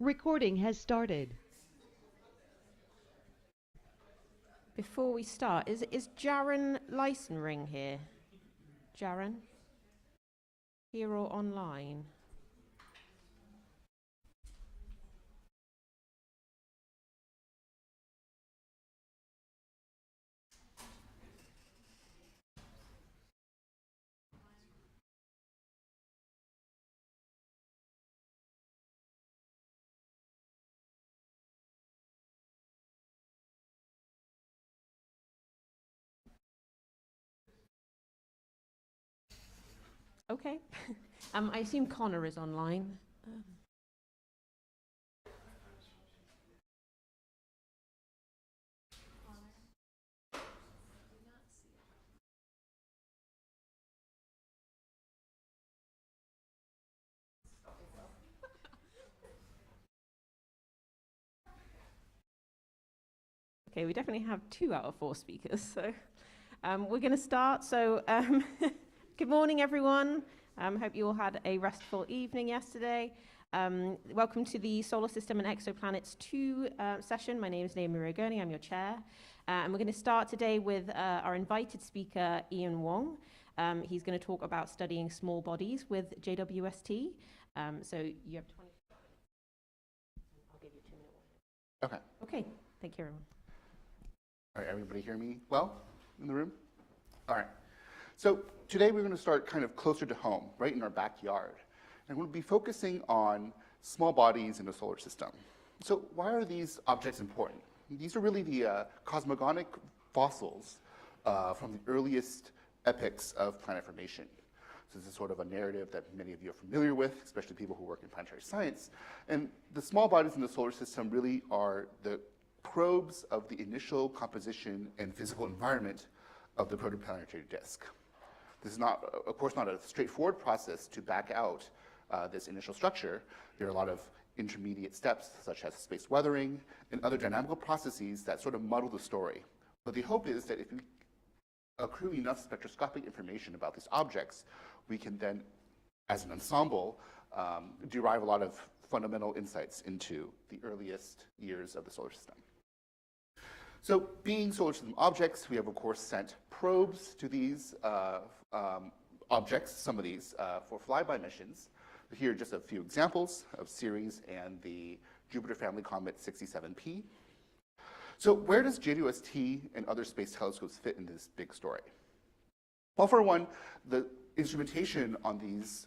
Recording has started. Before we start, is Jaren Lysenring here? Jaren? Here or online? Okay. I assume Connor is online. Okay, we definitely have 2 out of 4 speakers, so we're going to start. So, good morning, everyone. Hope you all had a restful evening yesterday. Welcome to the Solar System and Exoplanets 2 session. My name is Naomi Rogoni, I'm your chair. And we're going to start today with our invited speaker, Ian Wong. He's going to talk about studying small bodies with JWST. So you have 20 minutes. I'll give you 2 minutes. Okay. Okay, thank you, everyone. All right, everybody hear me well in the room? All right. So today we're going to start kind of closer to home, right in our backyard. And we'll be focusing on small bodies in the solar system. So why are these objects important? These are really the cosmogonic fossils from the earliest epochs of planet formation. So this is sort of a narrative that many of you are familiar with, especially people who work in planetary science. And the small bodies in the solar system really are the probes of the initial composition and physical environment of the protoplanetary disk. This is not, of course, not a straightforward process to back out this initial structure. There are a lot of intermediate steps, such as space weathering and other dynamical processes that sort of muddle the story. But the hope is that if we accrue enough spectroscopic information about these objects, we can then, as an ensemble, derive a lot of fundamental insights into the earliest years of the solar system. So being solar system objects, we have, of course, sent probes to these objects, some of these, for flyby missions. Here are just a few examples of Ceres and the Jupiter family comet 67P. So where does JWST and other space telescopes fit in this big story? Well, for one, the instrumentation on these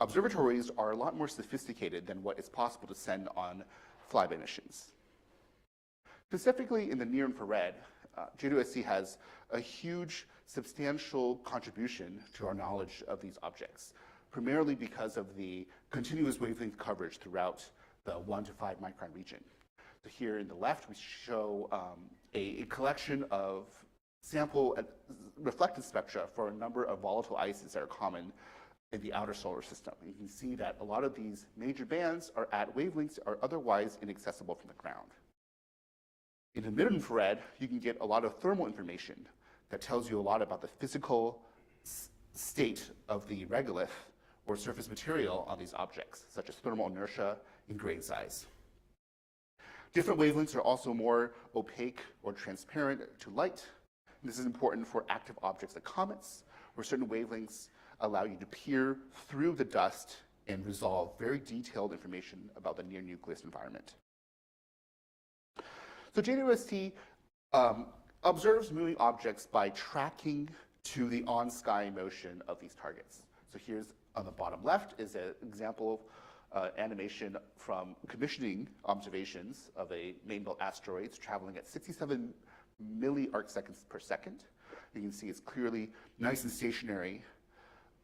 observatories are a lot more sophisticated than what is possible to send on flyby missions. Specifically in the near infrared, JWST has a huge, substantial contribution to our knowledge of these objects, primarily because of the continuous wavelength coverage throughout the 1 to 5 micron region. So here in the left, we show a collection of sample and reflected spectra for a number of volatile ices that are common in the outer solar system. You can see that a lot of these major bands are at wavelengths that are otherwise inaccessible from the ground. In the mid-infrared, you can get a lot of thermal information that tells you a lot about the physical state of the regolith or surface material on these objects, such as thermal inertia and grain size. Different wavelengths are also more opaque or transparent to light. This is important for active objects like comets, where certain wavelengths allow you to peer through the dust and resolve very detailed information about the near nucleus environment. So JWST observes moving objects by tracking to the on-sky motion of these targets. So here's on the bottom left is an example of animation from commissioning observations of a main belt asteroid traveling at 67 milliarcseconds per second. You can see it's clearly nice and stationary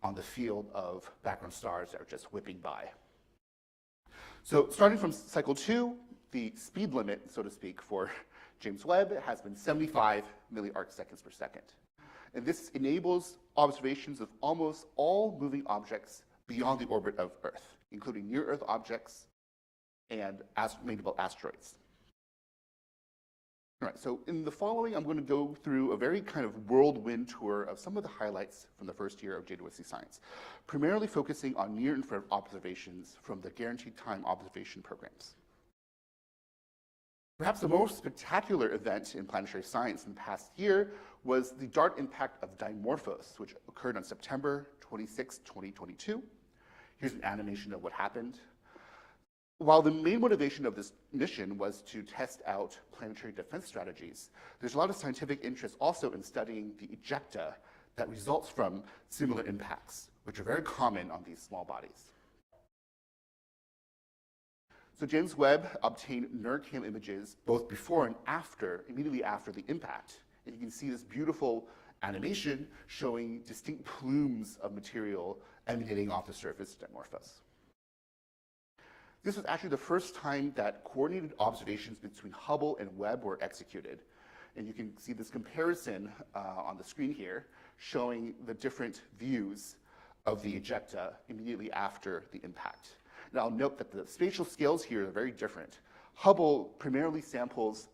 on the field of background stars that are just whipping by. So starting from cycle 2, the speed limit, so to speak, for James Webb has been 75 milliarcseconds per second. And this enables observations of almost all moving objects beyond the orbit of Earth, including near-Earth objects and main belt asteroids. All right, so in the following, I'm going to go through a very kind of whirlwind tour of some of the highlights from the first year of JWST Science, primarily focusing on near-infrared observations from the guaranteed time observation programs. Perhaps the most spectacular event in planetary science in the past year was the DART impact of Dimorphos, which occurred on September 26, 2022. Here's an animation of what happened. While the main motivation of this mission was to test out planetary defense strategies, there's a lot of scientific interest also in studying the ejecta that results from similar impacts, which are very common on these small bodies. So James Webb obtained NIRCam images both before and after, immediately after the impact. And you can see this beautiful animation showing distinct plumes of material emanating off the surface of Dimorphos. This was actually the first time that coordinated observations between Hubble and Webb were executed. And you can see this comparison on the screen here, showing the different views of the ejecta immediately after the impact. And I'll note that the spatial scales here are very different. Hubble primarily samples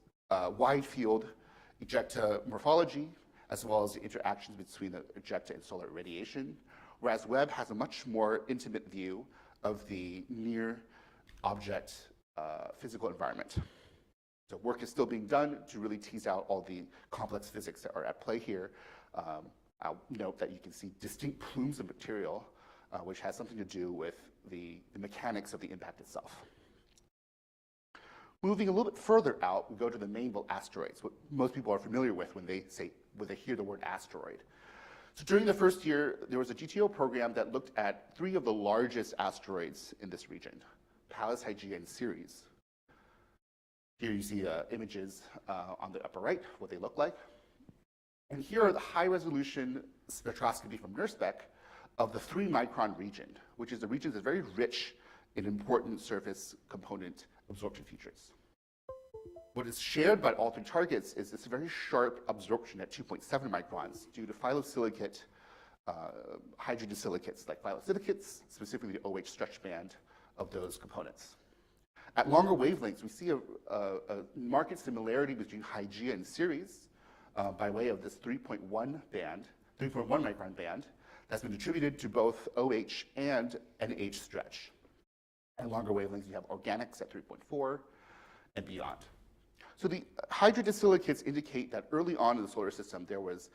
wide field ejecta morphology, as well as the interactions between the ejecta and solar radiation, whereas Webb has a much more intimate view of the near object physical environment. So work is still being done to really tease out all the complex physics that are at play here. I'll note that you can see distinct plumes of material, which has something to do with the mechanics of the impact itself. Moving a little bit further out, we go to the main belt asteroids, what most people are familiar with when they hear the word asteroid. So during the first year, there was a GTO program that looked at 3 of the largest asteroids in this region, Pallas, Hygiea, and Ceres. Here you see images on the upper right, what they look like. And here are the high-resolution spectroscopy from NIRSpec of the 3-micron region, which is a region that's very rich in important surface component absorption features. What is shared by all 3 targets is this very sharp absorption at 2.7 microns due to phyllosilicate hydrogen silicates, like phyllosilicates, specifically the OH stretch band of those components. At longer wavelengths, we see a marked similarity between Hygiea and Ceres by way of this 3.1 micron band that's been attributed to both OH and NH stretch. At longer wavelengths, you have organics at 3.4 and beyond. So the hydrogen silicates indicate that early on in the solar system, there was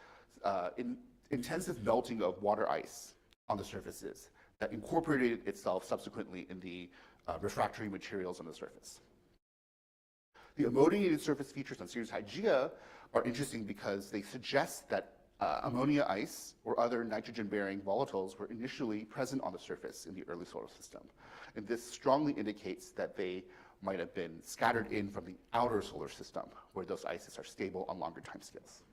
intensive melting of water ice on the surfaces that incorporated itself subsequently in the refractory materials on the surface. The ammoniated surface features on Ceres Hygiea are interesting because they suggest that ammonia ice or other nitrogen-bearing volatiles were initially present on the surface in the early solar system. And this strongly indicates that they might have been scattered in from the outer solar system, where those ices are stable on longer timescales.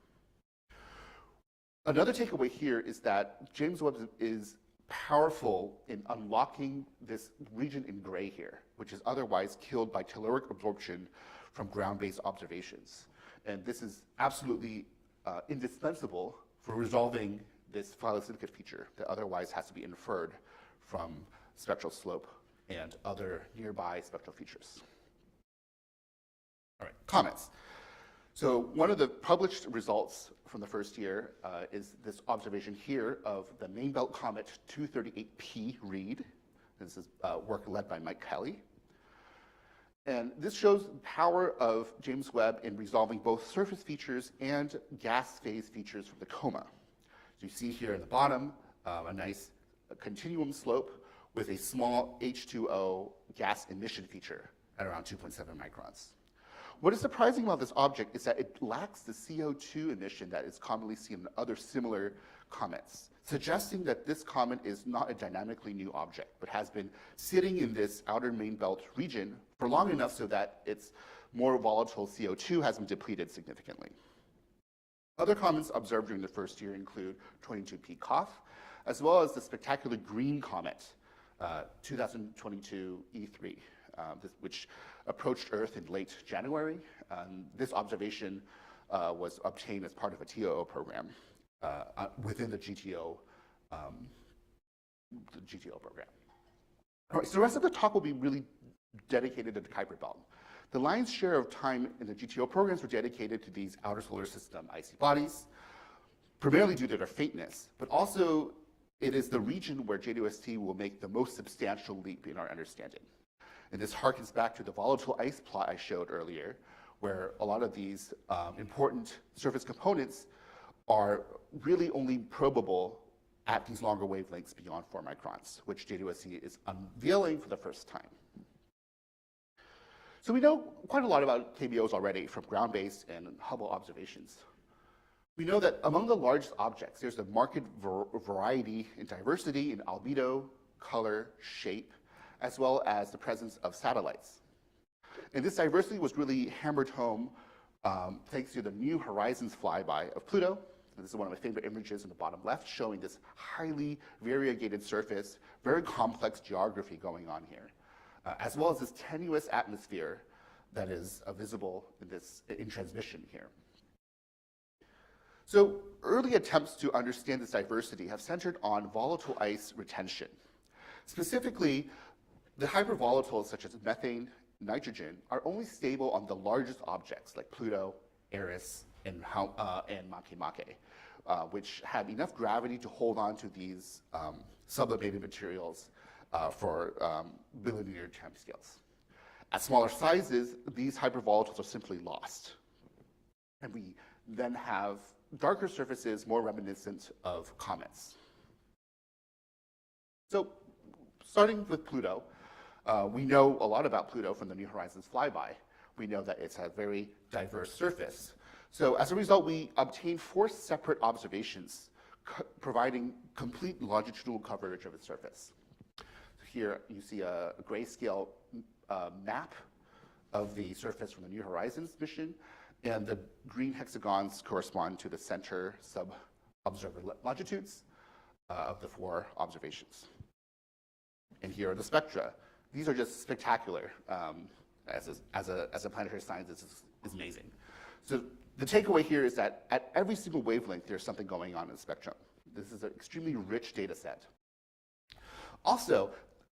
Another takeaway here is that James Webb is powerful in unlocking this region in gray here, which is otherwise killed by telluric absorption from ground-based observations. And this is absolutely indispensable for resolving this phyllosilicate feature that otherwise has to be inferred from spectral slope and other nearby spectral features. All right, comments. So one of the published results from the first year is this observation here of the main belt comet 238P Reed. This is work led by Mike Kelly. And this shows the power of James Webb in resolving both surface features and gas phase features from the coma. So you see here at the bottom a nice continuum slope with a small H2O gas emission feature at around 2.7 microns. What is surprising about this object is that it lacks the CO2 emission that is commonly seen in other similar comets, suggesting that this comet is not a dynamically new object, but has been sitting in this outer main belt region for long enough so that its more volatile CO2 has been depleted significantly. Other comets observed during the first year include 22P Koph, as well as the spectacular green comet, 2022 E3, which approached Earth in late January. This observation was obtained as part of a TOO program within the GTO program. All right, so the rest of the talk will be really dedicated to the Kuiper Belt. The lion's share of time in the GTO programs were dedicated to these outer solar system icy bodies, primarily due to their faintness, but also it is the region where JWST will make the most substantial leap in our understanding. And this harkens back to the volatile ice plot I showed earlier, where a lot of these important surface components are really only probable at these longer wavelengths beyond 4 microns, which JWST is unveiling for the first time. So we know quite a lot about KBOs already from ground-based and Hubble observations. We know that among the largest objects, there's a marked variety and diversity in albedo, color, shape, as well as the presence of satellites. And this diversity was really hammered home thanks to the New Horizons flyby of Pluto. And this is one of my favorite images in the bottom left, showing this highly variegated surface, very complex geography going on here, as well as this tenuous atmosphere that is visible in transmission here. So early attempts to understand this diversity have centered on volatile ice retention. Specifically, the hypervolatiles such as methane, nitrogen are only stable on the largest objects like Pluto, Eris, and Makemake, which have enough gravity to hold on to these sublimated materials for billion-year timescales. At smaller sizes, these hypervolatiles are simply lost. And we then have darker surfaces more reminiscent of comets. So starting with Pluto, we know a lot about Pluto from the New Horizons flyby. We know that it's a very diverse surface. So as a result, we obtained 4 separate observations providing complete longitudinal coverage of its surface. Here you see a grayscale map of the surface from the New Horizons mission, and the green hexagons correspond to the center sub-observer longitudes of the 4 observations. And here are the spectra. These are just spectacular. As a planetary science, this is amazing. So the takeaway here is that at every single wavelength, there's something going on in the spectrum. This is an extremely rich data set. Also,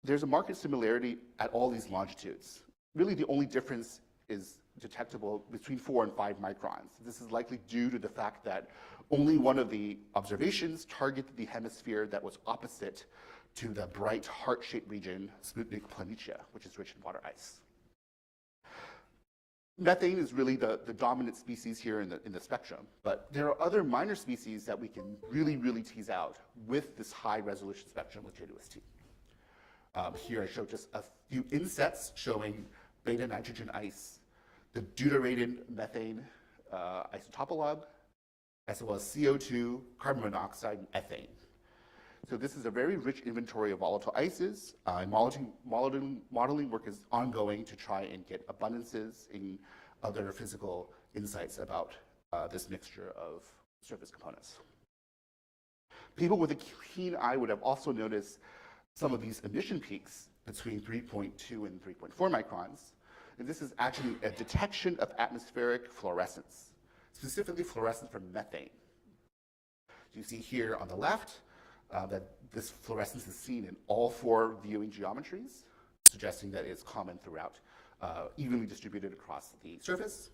there's a marked similarity at all these longitudes. Really, the only difference is detectable between 4 and 5 microns. This is likely due to the fact that only one of the observations targeted the hemisphere that was opposite to the bright heart-shaped region, Sputnik Planitia, which is rich in water ice. Methane is really the dominant species here in the spectrum, but there are other minor species that we can really tease out with this high-resolution spectrum with JWST. Here I show just a few insets showing beta nitrogen ice, the deuterated methane isotopologue, as well as CO2, carbon monoxide, and ethane. So this is a very rich inventory of volatile ices. Modeling work is ongoing to try and get abundances in other physical insights about this mixture of surface components. People with a keen eye would have also noticed some of these emission peaks between 3.2 and 3.4 microns. And this is actually a detection of atmospheric fluorescence, specifically fluorescence from methane. You see here on the left that this fluorescence is seen in all 4 viewing geometries, suggesting that it's common throughout, evenly distributed across the surface.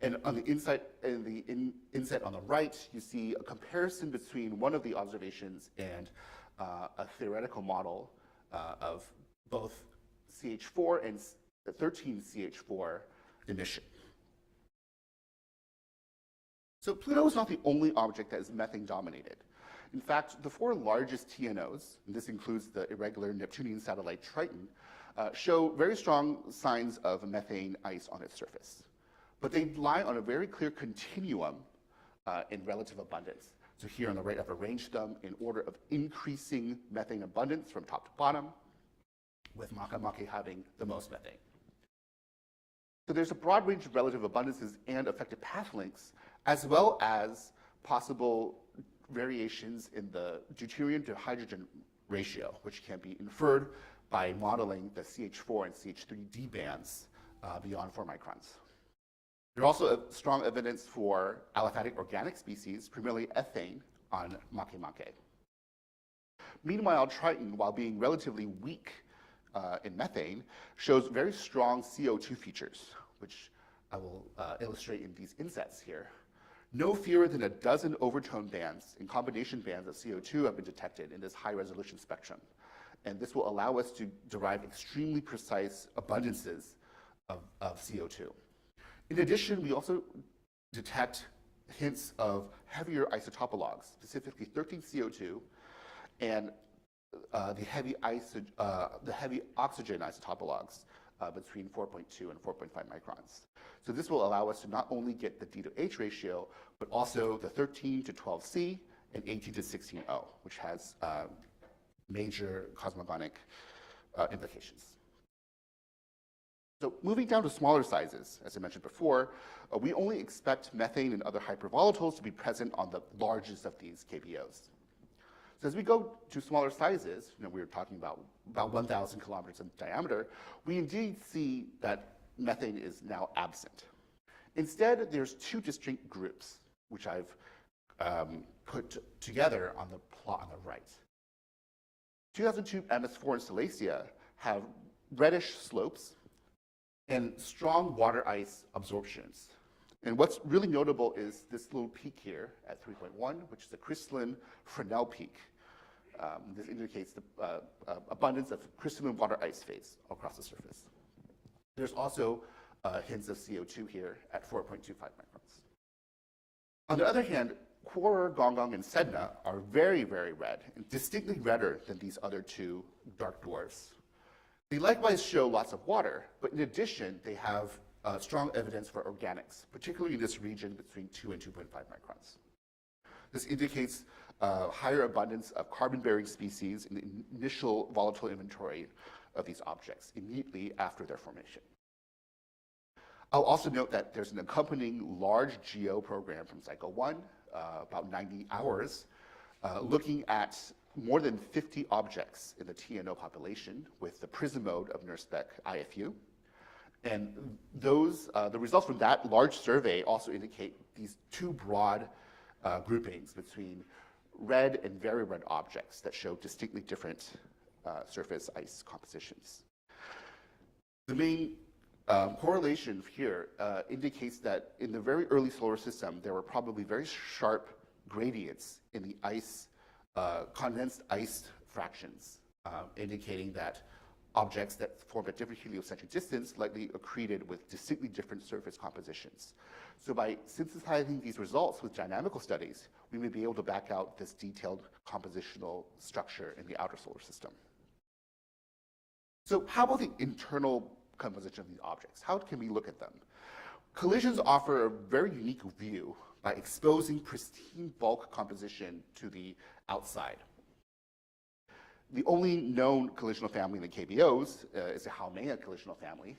And on the inset on the right, you see a comparison between one of the observations and a theoretical model of both CH4 and 13 CH4 emission. So Pluto is not the only object that is methane dominated. In fact, the 4 largest TNOs, and this includes the irregular Neptunian satellite Triton, show very strong signs of methane ice on its surface. But they lie on a very clear continuum in relative abundance. So here on the right, I've arranged them in order of increasing methane abundance from top to bottom, with Makemake having the most methane. So there's a broad range of relative abundances and effective path lengths, as well as possible variations in the deuterium to hydrogen ratio, which can be inferred by modeling the CH4 and CH3D bands beyond 4 microns. There's also strong evidence for aliphatic organic species, primarily ethane, on Makemake. Meanwhile, Triton, while being relatively weak in methane shows very strong CO2 features, which I will illustrate in these insets here. No fewer than a dozen overtone bands and combination bands of CO2 have been detected in this high-resolution spectrum. And this will allow us to derive extremely precise abundances of CO2. In addition, we also detect hints of heavier isotopologues, specifically 13CO2 and the heavy oxygen isotopologues between 4.2 and 4.5 microns. So this will allow us to not only get the D to H ratio, but also the 13 to 12C and 18 to 16O, which has major cosmogonic implications. So moving down to smaller sizes, as I mentioned before, we only expect methane and other hypervolatiles to be present on the largest of these KBOs. So as we go to smaller sizes, we were talking about 1,000 kilometers in diameter, we indeed see that methane is now absent. Instead, there's two distinct groups, which I've put together on the plot on the right. 2002 MS4 and Silesia have reddish slopes and strong water ice absorptions. And what's really notable is this little peak here at 3.1, which is a crystalline Fresnel peak. This indicates the abundance of crystalline water ice phase across the surface. There's also hints of CO2 here at 4.25 microns. On the other hand, Quarer, Gonggong, and Sedna are very, very red, and distinctly redder than these other two dark dwarfs. They likewise show lots of water, but in addition, they have strong evidence for organics, particularly in this region between 2 and 2.5 microns. This indicates higher abundance of carbon-bearing species in the initial volatile inventory of these objects immediately after their formation. I'll also note that there's an accompanying large GEO program from Cycle 1, about 90 hours, looking at more than 50 objects in the TNO population with the PRISM mode of NIRSPEC IFU. And those, the results from that large survey also indicate these two broad groupings between red and very red objects that show distinctly different surface ice compositions. The main correlation here indicates that in the very early solar system, there were probably very sharp gradients in the ice, condensed ice fractions, indicating that objects that form at different heliocentric distance likely accreted with distinctly different surface compositions. So by synthesizing these results with dynamical studies, we may be able to back out this detailed compositional structure in the outer solar system. So how about the internal composition of these objects? How can we look at them? Collisions offer a very unique view by exposing pristine bulk composition to the outside. The only known collisional family in the KBOs is the Haumea collisional family.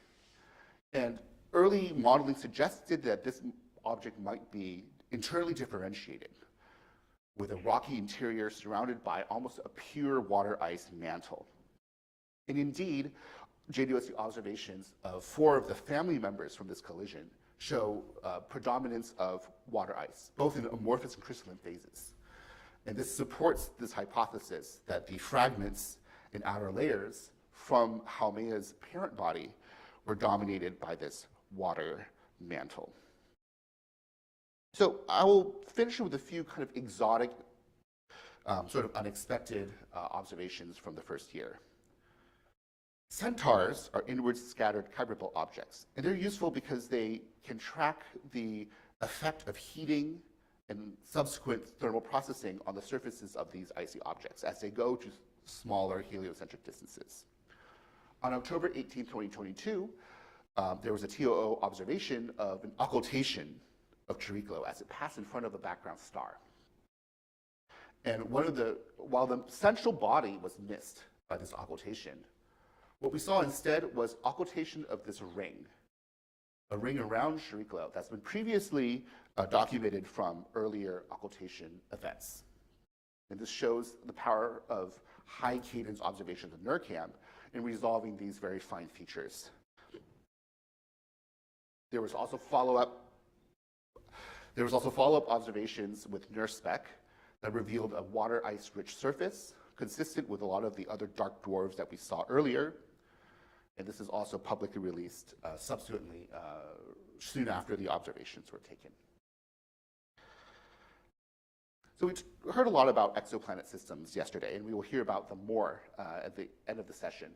And early modeling suggested that this object might be internally differentiated with a rocky interior surrounded by almost a pure water ice mantle. And indeed, JWST observations of 4 of the family members from this collision show predominance of water ice, both in amorphous and crystalline phases. And this supports this hypothesis that the fragments in outer layers from Haumea's parent body were dominated by this water mantle. So I will finish with a few kind of exotic, sort of unexpected observations from the first year. Centaurs are inward scattered Kuiper objects, and they're useful because they can track the effect of heating and subsequent thermal processing on the surfaces of these icy objects as they go to smaller heliocentric distances. On October 18, 2022, there was a TOO observation of an occultation of Chiriclo as it passed in front of a background star. And while the central body was missed by this occultation, what we saw instead was occultation of this ring, a ring around Chiriclo that's been previously documented from earlier occultation events. And this shows the power of high cadence observations of NIRCam in resolving these very fine features. There was also follow-up observations with NIRSPEC that revealed a water ice rich surface consistent with a lot of the other dark dwarfs that we saw earlier. And this is also publicly released subsequently, soon after the observations were taken. So we heard a lot about exoplanet systems yesterday, and we will hear about them more at the end of the session.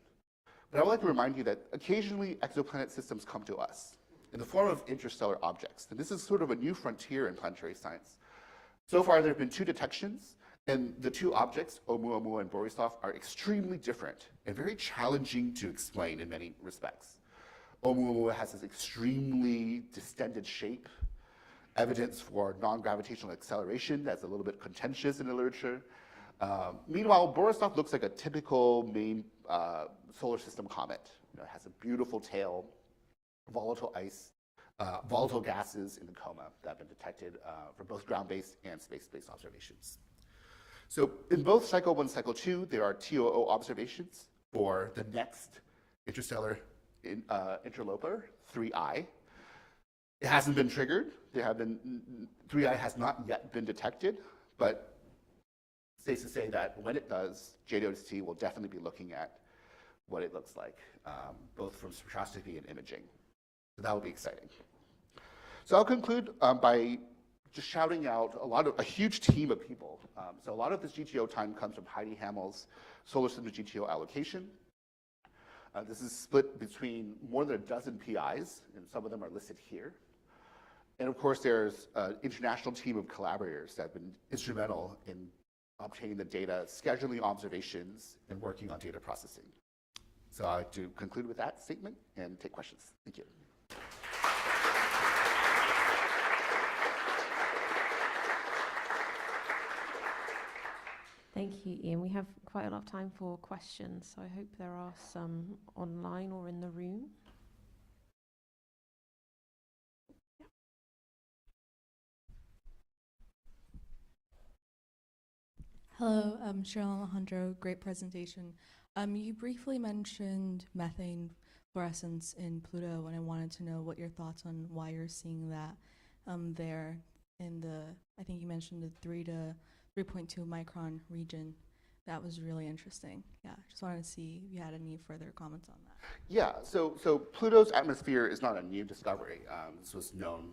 But I would like to remind you that occasionally exoplanet systems come to us in the form of interstellar objects. And this is sort of a new frontier in planetary science. So far, there have been 2 detections, and the 2 objects, Oumuamua and Borisov, are extremely different and very challenging to explain in many respects. Oumuamua has this extremely distended shape, evidence for non-gravitational acceleration that's a little bit contentious in the literature. Meanwhile, Borisov looks like a typical main solar system comet. It has a beautiful tail, volatile ice, volatile gases in the coma that have been detected for both ground-based and space-based observations. So in both cycle 1, cycle 2, there are TOO observations for the next interstellar interloper, 3I. It hasn't been triggered. 3I has not yet been detected, but safe to say that when it does, JWST will definitely be looking at what it looks like, both from spectroscopy and imaging. So that will be exciting. So I'll conclude by just shouting out a huge team of people. So a lot of this GTO time comes from Heidi Hamel's Solar System GTO allocation. This is split between more than a dozen PIs, and some of them are listed here. And of course, there's an international team of collaborators that have been instrumental in obtaining the data, scheduling observations, and working on data processing. So I'd like to conclude with that statement and take questions. Thank you. Thank you, Ian. We have quite a lot of time for questions, so I hope there are some online or in the room. Hello, Cheryl Alejandro, great presentation. You briefly mentioned methane fluorescence in Pluto, and I wanted to know what your thoughts on why you're seeing that there in the, I think you mentioned the 3 to 3.2 micron region. That was really interesting. Yeah, just wanted to see if you had any further comments on that. Yeah, so Pluto's atmosphere is not a new discovery. This was known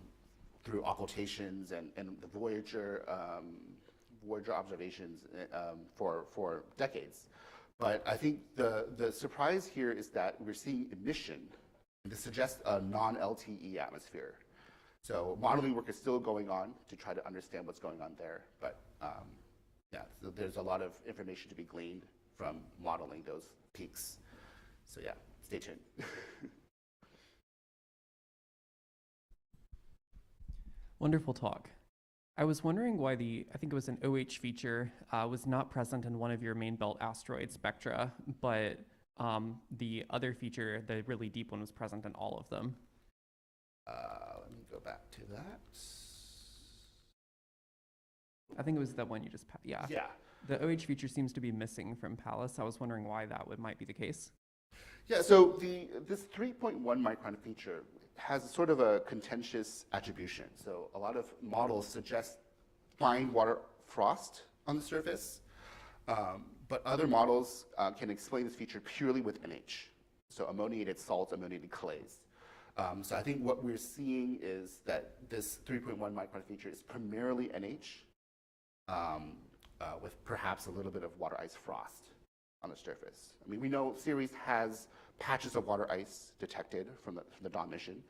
through occultations and the Voyager observations for decades. But I think the surprise here is that we're seeing emission. This suggests a non-LTE atmosphere. So modeling work is still going on to try to understand what's going on there. But yeah, so there's a lot of information to be gleaned from modeling those peaks. So yeah, stay tuned. Wonderful talk. I was wondering why I think it was an OH feature, was not present in one of your main belt asteroid spectra, but the other feature, the really deep one, was present in all of them. Let me go back to that. I think it was the one you just, yeah. Yeah. The OH feature seems to be missing from Pallas. I was wondering why that might be the case. Yeah, so this 3.1 micron feature has sort of a contentious attribution. So a lot of models suggest fine water frost on the surface, but other models can explain this feature purely with NH, so ammoniated salts, ammoniated clays. So I think what we're seeing is that this 3.1 micron feature is primarily NH, with perhaps a little bit of water ice frost on the surface. I mean, we know Ceres has patches of water ice detected from the Dawn mission,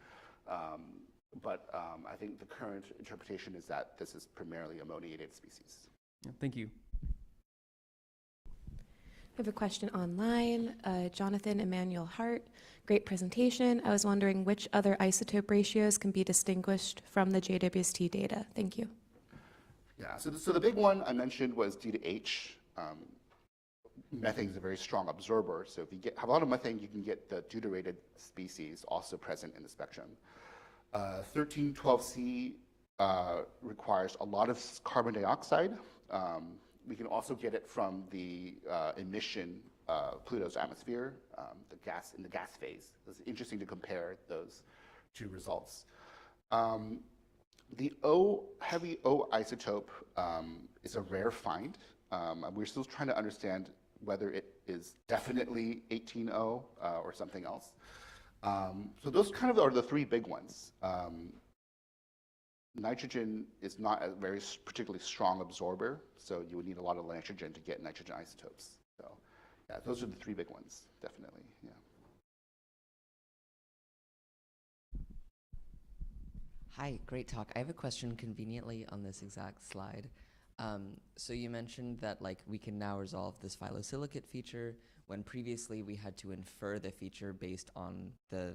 but I think the current interpretation is that this is primarily ammoniated species. Yeah, thank you. I have a question online. Jonathan Emmanuel Hart, great presentation. I was wondering which other isotope ratios can be distinguished from the JWST data. Thank you. Yeah, so the big one I mentioned was D to H. Methane is a very strong absorber, so if you have a lot of methane, you can get the deuterated species also present in the spectrum. 1312C requires a lot of carbon dioxide. We can also get it from the emission of Pluto's atmosphere, the gas in the gas phase. It's interesting to compare those two results. The heavy O isotope is a rare find. We're still trying to understand whether it is definitely 18O or something else. So those kind of are the three big ones. Nitrogen is not a very particularly strong absorber, so you would need a lot of nitrogen to get nitrogen isotopes. So yeah, those are the three big ones, definitely, yeah. Hi, great talk. I have a question conveniently on this exact slide. So you mentioned that like we can now resolve this phyllosilicate feature when previously we had to infer the feature based on the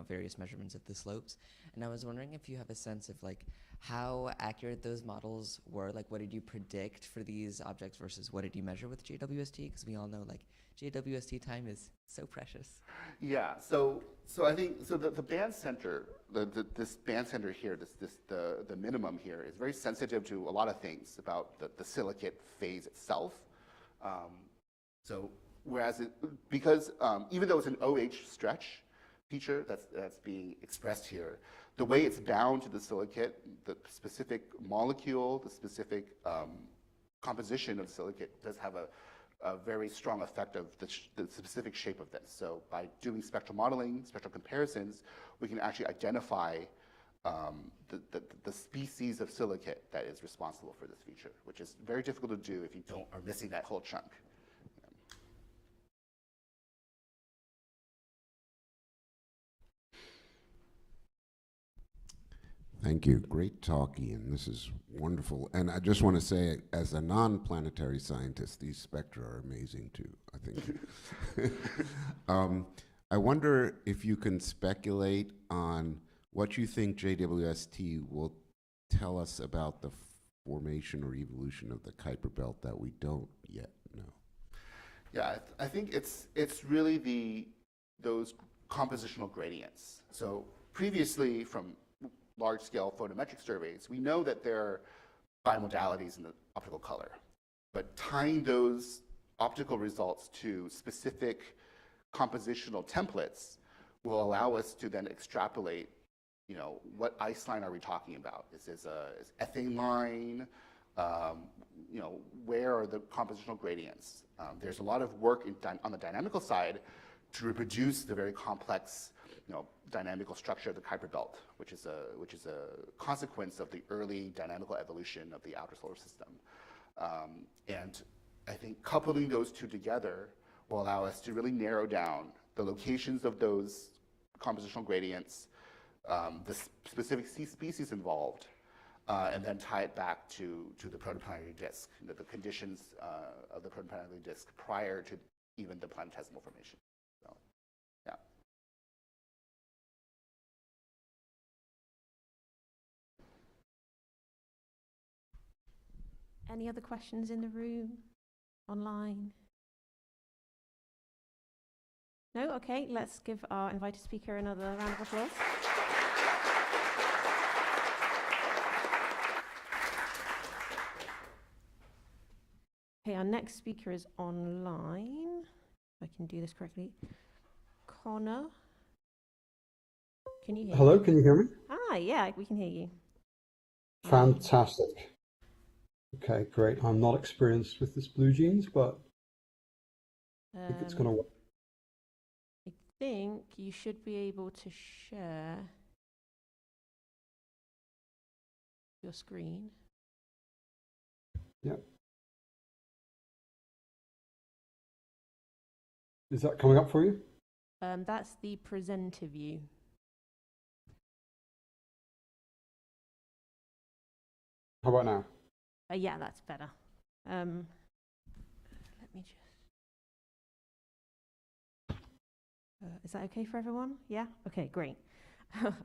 various measurements of the slopes. And I was wondering if you have a sense of like how accurate those models were. Like what did you predict for these objects versus what did you measure with JWST? Because we all know like JWST time is so precious. Yeah, so I think the band center, this band center here, the minimum here is very sensitive to a lot of things about the silicate phase itself. So whereas because even though it's an OH stretch feature that's being expressed here, the way it's bound to the silicate, the specific molecule, the specific composition of silicate does have a very strong effect of the specific shape of this. So by doing spectral modeling, spectral comparisons, we can actually identify the species of silicate that is responsible for this feature, which is very difficult to do if you are missing that whole chunk. Thank you. Great talk, Ian. This is wonderful. And I just want to say, as a non-planetary scientist, these spectra are amazing too, I think. I wonder if you can speculate on what you think JWST will tell us about the formation or evolution of the Kuiper belt that we don't yet know. Yeah, I think it's really those compositional gradients. So previously, from large-scale photometric surveys, we know that there are bimodalities in the optical color, but tying those optical results to specific compositional templates will allow us to then extrapolate, what ice line are we talking about? Is this is ethane line? Where are the compositional gradients? There's a lot of work on the dynamical side to reproduce the very complex dynamical structure of the Kuiper belt, which is a consequence of the early dynamical evolution of the outer solar system. And I think coupling those two together will allow us to really narrow down the locations of those compositional gradients, the specific species involved, and then tie it back to the protoplanetary disk, the conditions of the protoplanetary disk prior to even the planetesimal formation. So, yeah. Any other questions in the room, online? No? Okay, let's give our invited speaker another round of applause. Okay, our next speaker is online. If I can do this correctly. Connor, can you hear Hello, me? can you hear me? Ah, yeah, we can hear you. Fantastic. Okay, great. I'm not experienced with this blue jeans, but I think it's going to work. I think you should be able to share your screen. Yep. Is that coming up for you? That's the presenter view. How about now? Yeah, that's better. Let me just... is that okay for everyone? Yeah? Okay, great.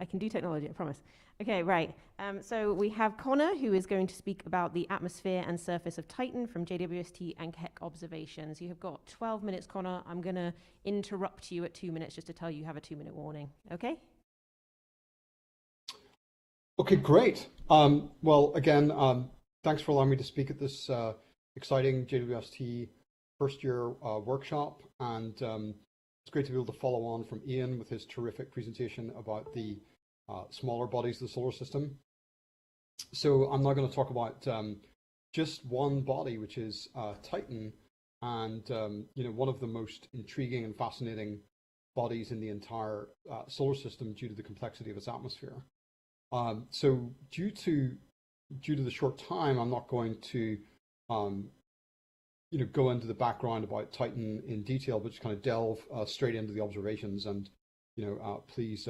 I can do technology, I promise. Okay, right. So we have Connor, who is going to speak about the atmosphere and surface of Titan from JWST and Keck observations. You have got 12 minutes, Connor. I'm going to interrupt you at 2 minutes just to tell you have a 2-minute warning. Okay? Okay, great. Well, again, thanks for allowing me to speak at this exciting JWST first year workshop. And it's great to be able to follow on from Ian with his terrific presentation about the smaller bodies of the solar system. So I'm now going to talk about just one body, which is Titan, and one of the most intriguing and fascinating bodies in the entire solar system due to the complexity of its atmosphere. So due to the short time, I'm not going to go into the background about Titan in detail, but just kind of delve straight into the observations, and please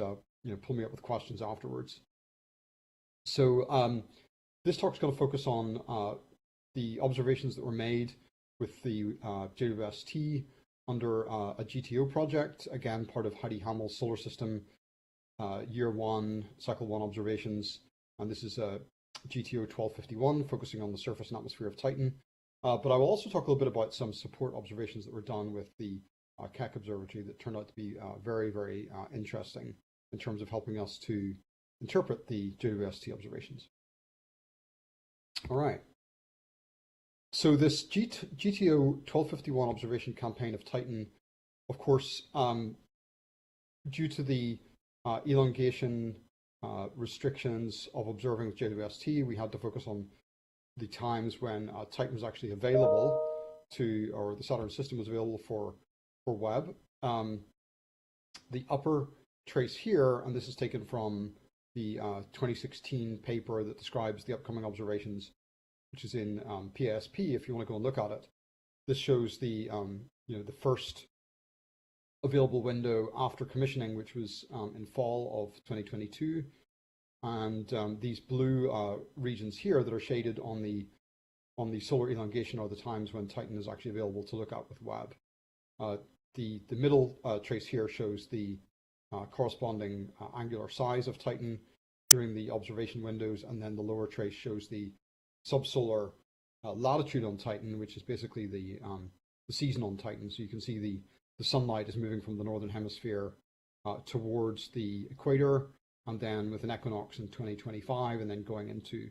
pull me up with questions afterwards. So this talk is going to focus on the observations that were made with the JWST under a GTO project, again part of Heidi Hamel's solar system year 1, cycle 1 observations, and this is GTO 1251, focusing on the surface and atmosphere of Titan. But I will also talk a little bit about some support observations that were done with the Keck Observatory that turned out to be very, very interesting in terms of helping us to interpret the JWST observations. All right. So this GTO 1251 observation campaign of Titan, of course, due to the elongation restrictions of observing with JWST, we had to focus on the times when Titan was actually available or the Saturn system was available for Webb. The upper trace here, and this is taken from the 2016 paper that describes the upcoming observations, which is in PASP, if you want to go and look at it. This shows the the first available window after commissioning, which was in fall of 2022. And these blue regions here that are shaded on the solar elongation are the times when Titan is actually available to look at with Webb. The middle trace here shows the corresponding angular size of Titan during the observation windows, and then the lower trace shows the subsolar latitude on Titan, which is basically the season on Titan. So you can see the sunlight is moving from the northern hemisphere towards the equator, and then with an equinox in 2025, and then going into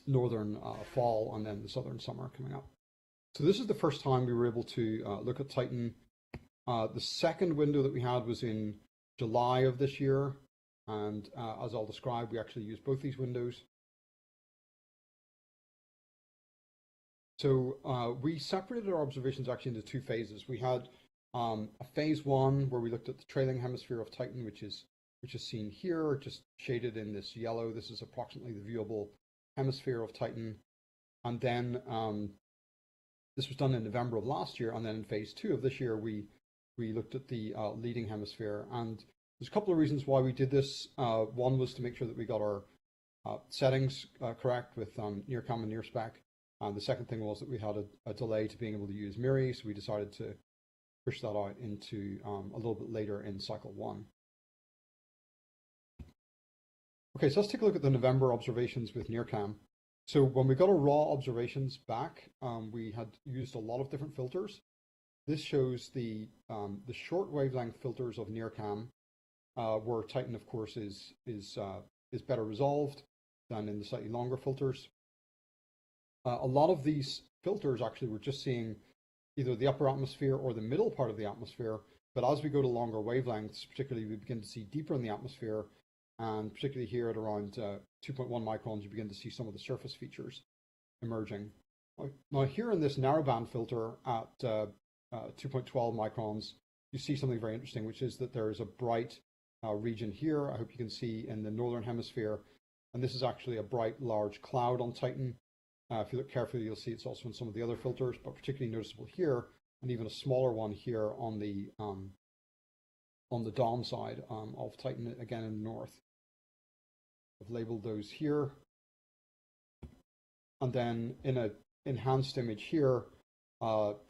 northern fall, and then the southern summer coming up. So this is the first time we were able to look at Titan. The second window that we had was in July of this year, and as I'll describe, we actually used both these windows. So we separated our observations actually into two phases. We had a phase 1 where we looked at the trailing hemisphere of Titan, which is seen here, just shaded in this yellow. This is approximately the viewable hemisphere of Titan. And then this was done in November of last year. And then in phase 2 of this year, we looked at the leading hemisphere. And there's a couple of reasons why we did this. One was to make sure that we got our settings correct with NearCam and NearSpec. And the second thing was that we had a delay to being able to use MIRI, so we decided to push that out into a little bit later in cycle 1. Okay, so let's take a look at the November observations with NearCam. So when we got our raw observations back, we had used a lot of different filters. This shows the short wavelength filters of NearCam, where Titan, of course, is better resolved than in the slightly longer filters. A lot of these filters actually were just seeing either the upper atmosphere or the middle part of the atmosphere, but as we go to longer wavelengths, particularly, we begin to see deeper in the atmosphere, and particularly here at around 2.1 microns, you begin to see some of the surface features emerging. Now here in this narrowband filter at 2.12 microns, you see something very interesting, which is that there is a bright region here, I hope you can see, in the northern hemisphere, and this is actually a bright large cloud on Titan. If you look carefully, you'll see it's also in some of the other filters, but particularly noticeable here, and even a smaller one here on the dawn side of Titan, again in the north. I've labeled those here. And then in an enhanced image here,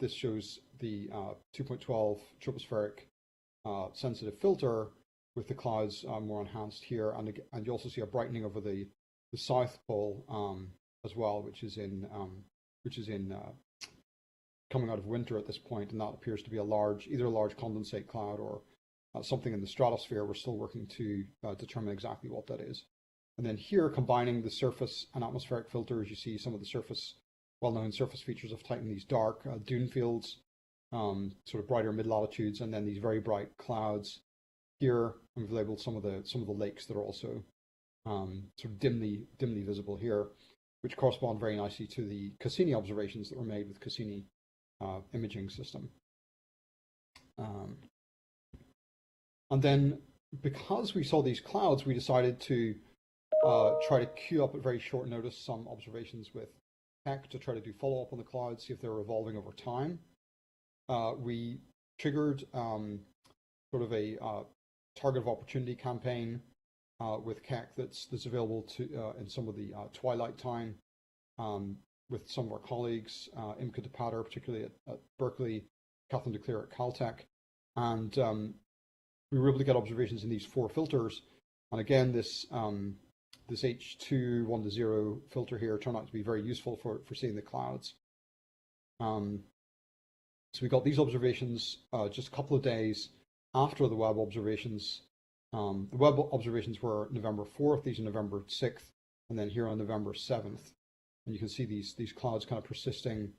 this shows the 2.12 tropospheric sensitive filter with the clouds more enhanced here, and you also see a brightening over the south pole as well, which is in coming out of winter at this point, and that appears to be either a large condensate cloud or something in the stratosphere. We're still working to determine exactly what that is. And then here, combining the surface and atmospheric filters, you see some of the well-known surface features of Titan, these dark dune fields, sort of brighter mid-latitudes, and then these very bright clouds here. And we've labeled some of the lakes that are also sort of dimly visible here. which correspond very nicely to the Cassini observations that were made with Cassini imaging system. And then because we saw these clouds, we decided to try to queue up at very short notice some observations with Keck to try to do follow-up on the clouds, see if they're evolving over time. We triggered sort of a target of opportunity campaign with Keck that's available to in some of the twilight time with some of our colleagues, Imke de Pater, particularly at Berkeley, Catherine de Clear at Caltech, and we were able to get observations in these 4 filters. And again, this this H2 1 to 0 filter here turned out to be very useful for seeing the clouds. So we got these observations just a couple of days after the Webb observations. The Webb observations were November 4th, these are November 6th, and then here on November 7th. And you can see these clouds kind of persisting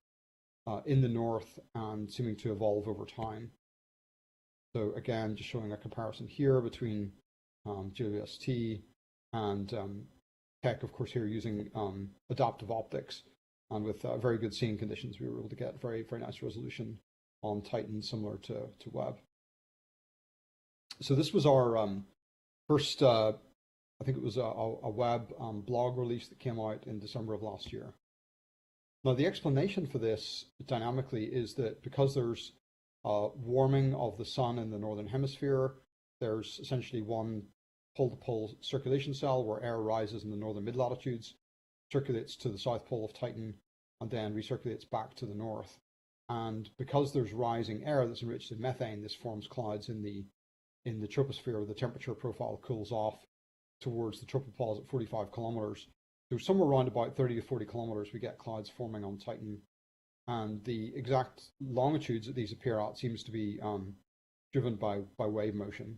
in the north and seeming to evolve over time. So again, just showing a comparison here between JWST and Keck, of course, here using adaptive optics. And with very good seeing conditions, we were able to get very, very nice resolution on Titan, similar to Webb. So this was our first, I think it was a Webb blog release that came out in December of last year. Now, the explanation for this dynamically is that because there's warming of the sun in the northern hemisphere, there's essentially one pole-to-pole circulation cell where air rises in the northern mid-latitudes, circulates to the south pole of Titan, and then recirculates back to the north. And because there's rising air that's enriched in methane, this forms clouds in the troposphere, where the temperature profile cools off towards the tropopause at 45 kilometers. So somewhere around about 30 to 40 kilometers, we get clouds forming on Titan. And the exact longitudes that these appear at seems to be driven by wave motion.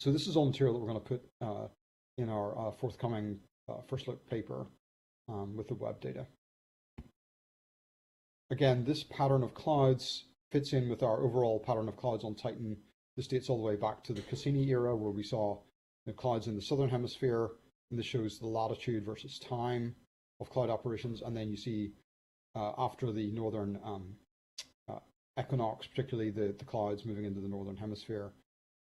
So this is all material that we're going to put in our forthcoming first look paper with the Webb data. Again, this pattern of clouds fits in with our overall pattern of clouds on Titan. This dates all the way back to the Cassini era, where we saw the clouds in the southern hemisphere, and this shows the latitude versus time of cloud apparitions. And then you see after the northern equinox, particularly the clouds moving into the northern hemisphere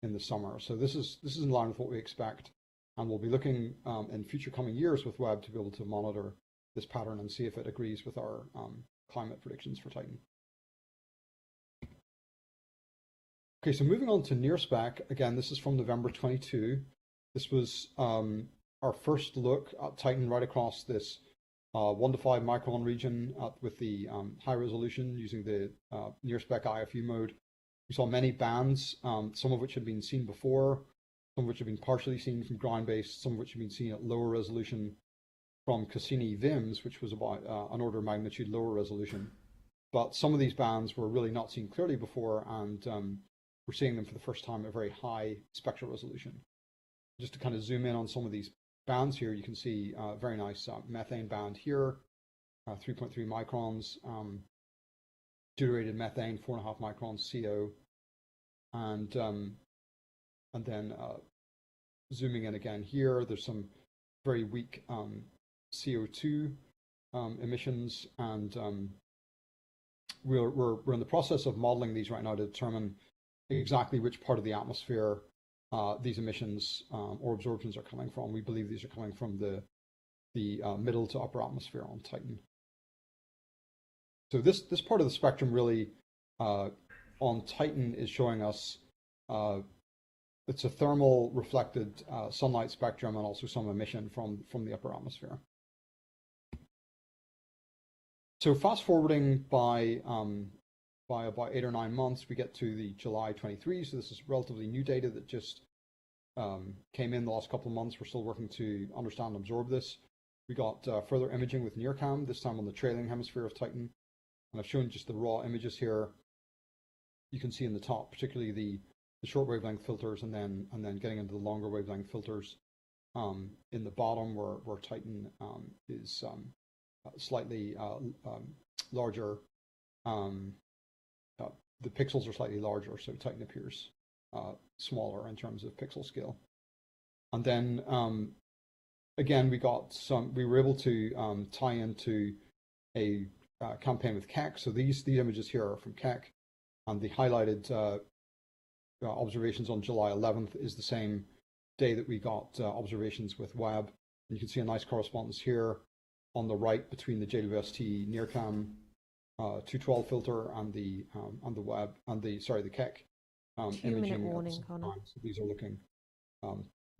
in the summer. So this is in line with what we expect, and we'll be looking in future coming years with Webb to be able to monitor this pattern and see if it agrees with our climate predictions for Titan. Okay, so moving on to NearSpec, again, this is from November 22. This was our first look at Titan right across this 1 to 5 micron region with the high resolution using the NearSpec IFU mode. We saw many bands, some of which had been seen before, some of which have been partially seen from ground-based, some of which have been seen at lower resolution from Cassini VIMS, which was about an order of magnitude lower resolution. But some of these bands were really not seen clearly before, and we're seeing them for the first time at very high spectral resolution. Just to kind of zoom in on some of these bands here, you can see a very nice methane band here, 3.3 microns, deuterated methane, 4.5 microns CO, and then zooming in again here, there's some very weak CO2 emissions, and we're in the process of modeling these right now to determine exactly which part of the atmosphere these emissions or absorptions are coming from. We believe these are coming from the middle to upper atmosphere on Titan. So this part of the spectrum really on Titan is showing us it's a thermal reflected sunlight spectrum and also some emission from the upper atmosphere. So fast forwarding by about 8 or 9 months, we get to the July 23. So this is relatively new data that just came in the last couple of months. We're still working to understand and absorb this. We got further imaging with NearCam, this time on the trailing hemisphere of Titan. And I've shown just the raw images here. You can see in the top, particularly the short wavelength filters, and then getting into the longer wavelength filters in the bottom where Titan is slightly larger. The pixels are slightly larger, so Titan appears smaller in terms of pixel scale. And then again, we were able to tie into a campaign with Keck. So these images here are from Keck, and the highlighted observations on July 11th is the same day that we got observations with Webb. And you can see a nice correspondence here on the right between the JWST NearCam 212 filter and the Webb and the Keck imaging. Warning, Connor. So these are looking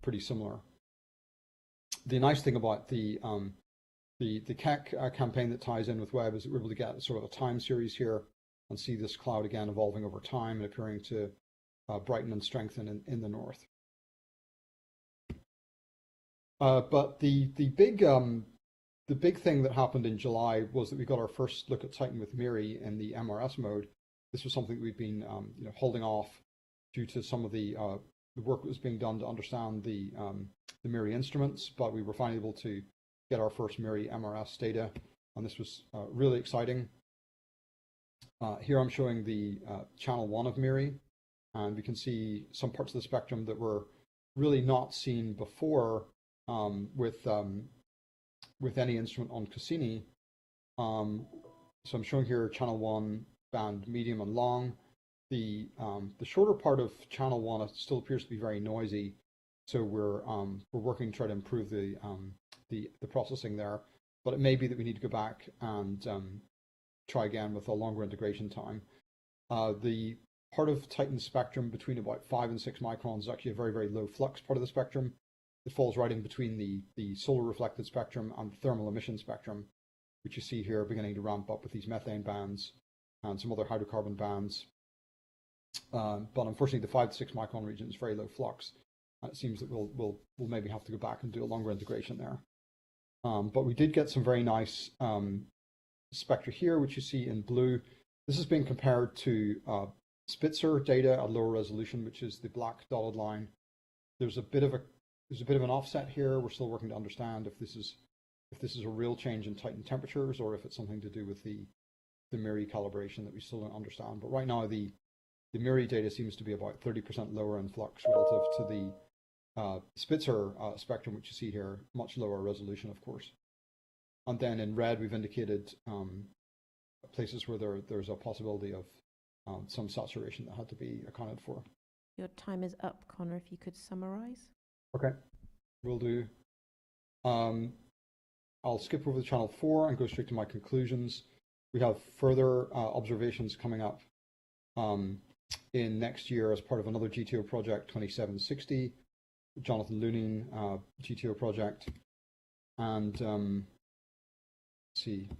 pretty similar. The nice thing about the Keck campaign that ties in with Webb is that we're able to get sort of a time series here and see this cloud again evolving over time and appearing to brighten and strengthen in the north. But the big thing that happened in July was that we got our first look at Titan with MIRI in the MRS mode. This was something that we've been holding off due to some of the work that was being done to understand the MIRI instruments, but we were finally able to get our first MIRI MRS data, and this was really exciting. Here I'm showing the channel 1 of MIRI, and we can see some parts of the spectrum that were really not seen before with any instrument on Cassini. So I'm showing here channel 1 band medium and long. The shorter part of channel 1 still appears to be very noisy, so we're working to try to improve the processing there. But it may be that we need to go back and try again with a longer integration time. The part of Titan spectrum between about 5 and 6 microns is actually a very, very low flux part of the spectrum. It falls right in between the solar reflected spectrum and the thermal emission spectrum, which you see here beginning to ramp up with these methane bands and some other hydrocarbon bands. But unfortunately, the 5 to 6 micron region is very low flux. It seems that we'll maybe have to go back and do a longer integration there. But we did get some very nice spectra here, which you see in blue. This is being compared to Spitzer data at lower resolution, which is the black dotted line. There's a bit of an offset here. We're still working to understand if this is a real change in Titan temperatures or if it's something to do with the MIRI calibration that we still don't understand. But right now the MIRI data seems to be about 30% lower in flux relative to the Spitzer spectrum, which you see here, much lower resolution, of course. And then in red, we've indicated places where there's a possibility of some saturation that had to be accounted for. Your time is up, Connor, if you could summarize. Okay, will do. I'll skip over the channel 4 and go straight to my conclusions. We have further observations coming up in next year as part of another GTO project, 2760, Jonathan Luning GTO project. And let's see,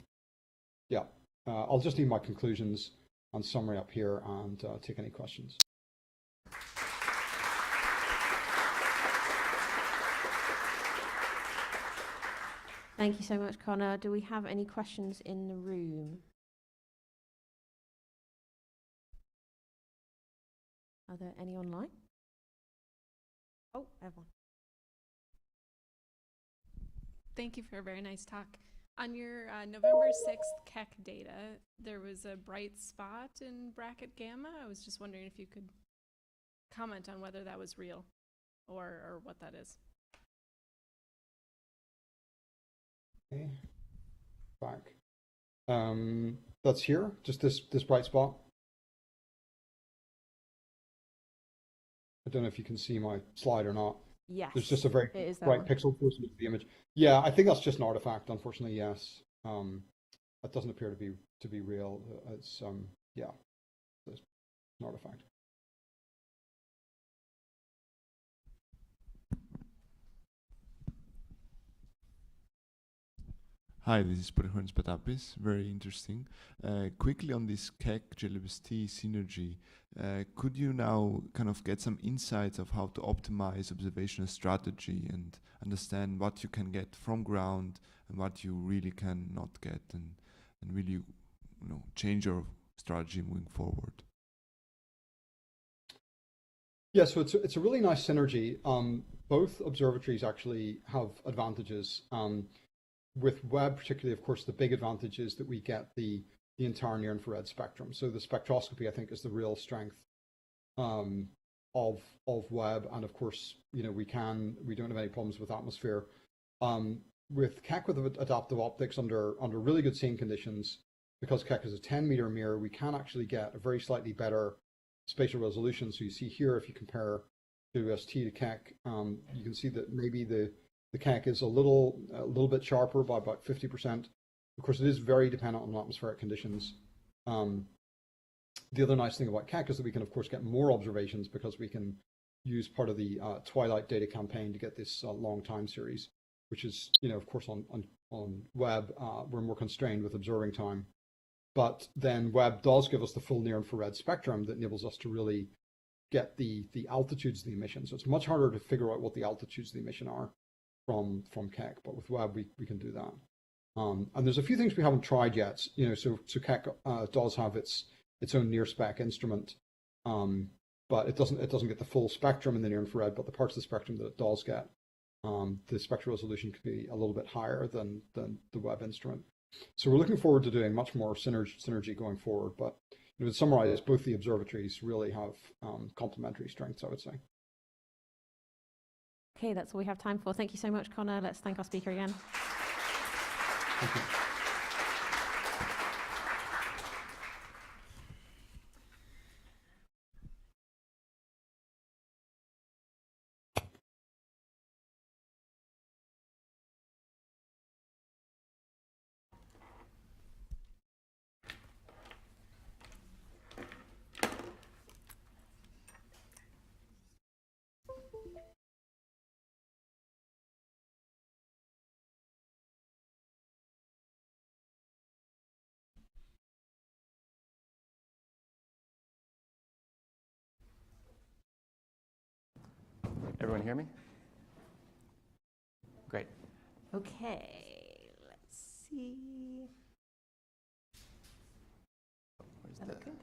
yeah, I'll just leave my conclusions and summary up here and take any questions. Thank you so much, Connor. Do we have any questions in the room? Are there any online? Oh, everyone. Thank you for a very nice talk. On your November 6th Keck data, there was a bright spot in bracket gamma. I was just wondering if you could comment on whether that was real or what that is. Okay, back. That's here, just this bright spot. I don't know if you can see my slide or not. Yes. There's just a very bright pixel portion of the image. Yeah, I think that's just an artifact, unfortunately, yes. That doesn't appear to be real. It's yeah, it's an artifact. Hi, this is Perhorns Patapis. Very interesting. Quickly on this Keck JWST synergy, could you now kind of get some insights of how to optimize observational strategy and understand what you can get from ground and what you really cannot get, and really, change your strategy moving forward? Yeah, so it's a really nice synergy. Both observatories actually have advantages. With Webb particularly, of course, the big advantage is that we get the entire near-infrared spectrum. So the spectroscopy, I think, is the real strength of Webb. And of course, we don't have any problems with atmosphere. With Keck with adaptive optics under really good seeing conditions, because Keck is a 10-meter mirror, we can actually get a very slightly better spatial resolution. So you see here, if you compare JWST to Keck, you can see that maybe the Keck is a little bit sharper by about 50%. Of course, it is very dependent on atmospheric conditions. The other nice thing about Keck is that we can, of course, get more observations because we can use part of the Twilight data campaign to get this long time series, which is, of course, on Webb, we're more constrained with observing time. But then Webb does give us the full near-infrared spectrum that enables us to really get the altitudes of the emission. So it's much harder to figure out what the altitudes of the emission are from Keck, but with Webb we can do that. And there's a few things we haven't tried yet. So Keck does have its own near-spec instrument, but it doesn't get the full spectrum in the near-infrared. But the parts of the spectrum that it does get, the spectral resolution can be a little bit higher than the Webb instrument. So we're looking forward to doing much more synergy going forward. But to summarize, both the observatories really have complementary strengths, I would say. Okay, that's all we have time for. Thank you so much, Connor. Let's thank our speaker again. Thank you. Everyone hear me? Great. Okay, let's see. Where's That the look good?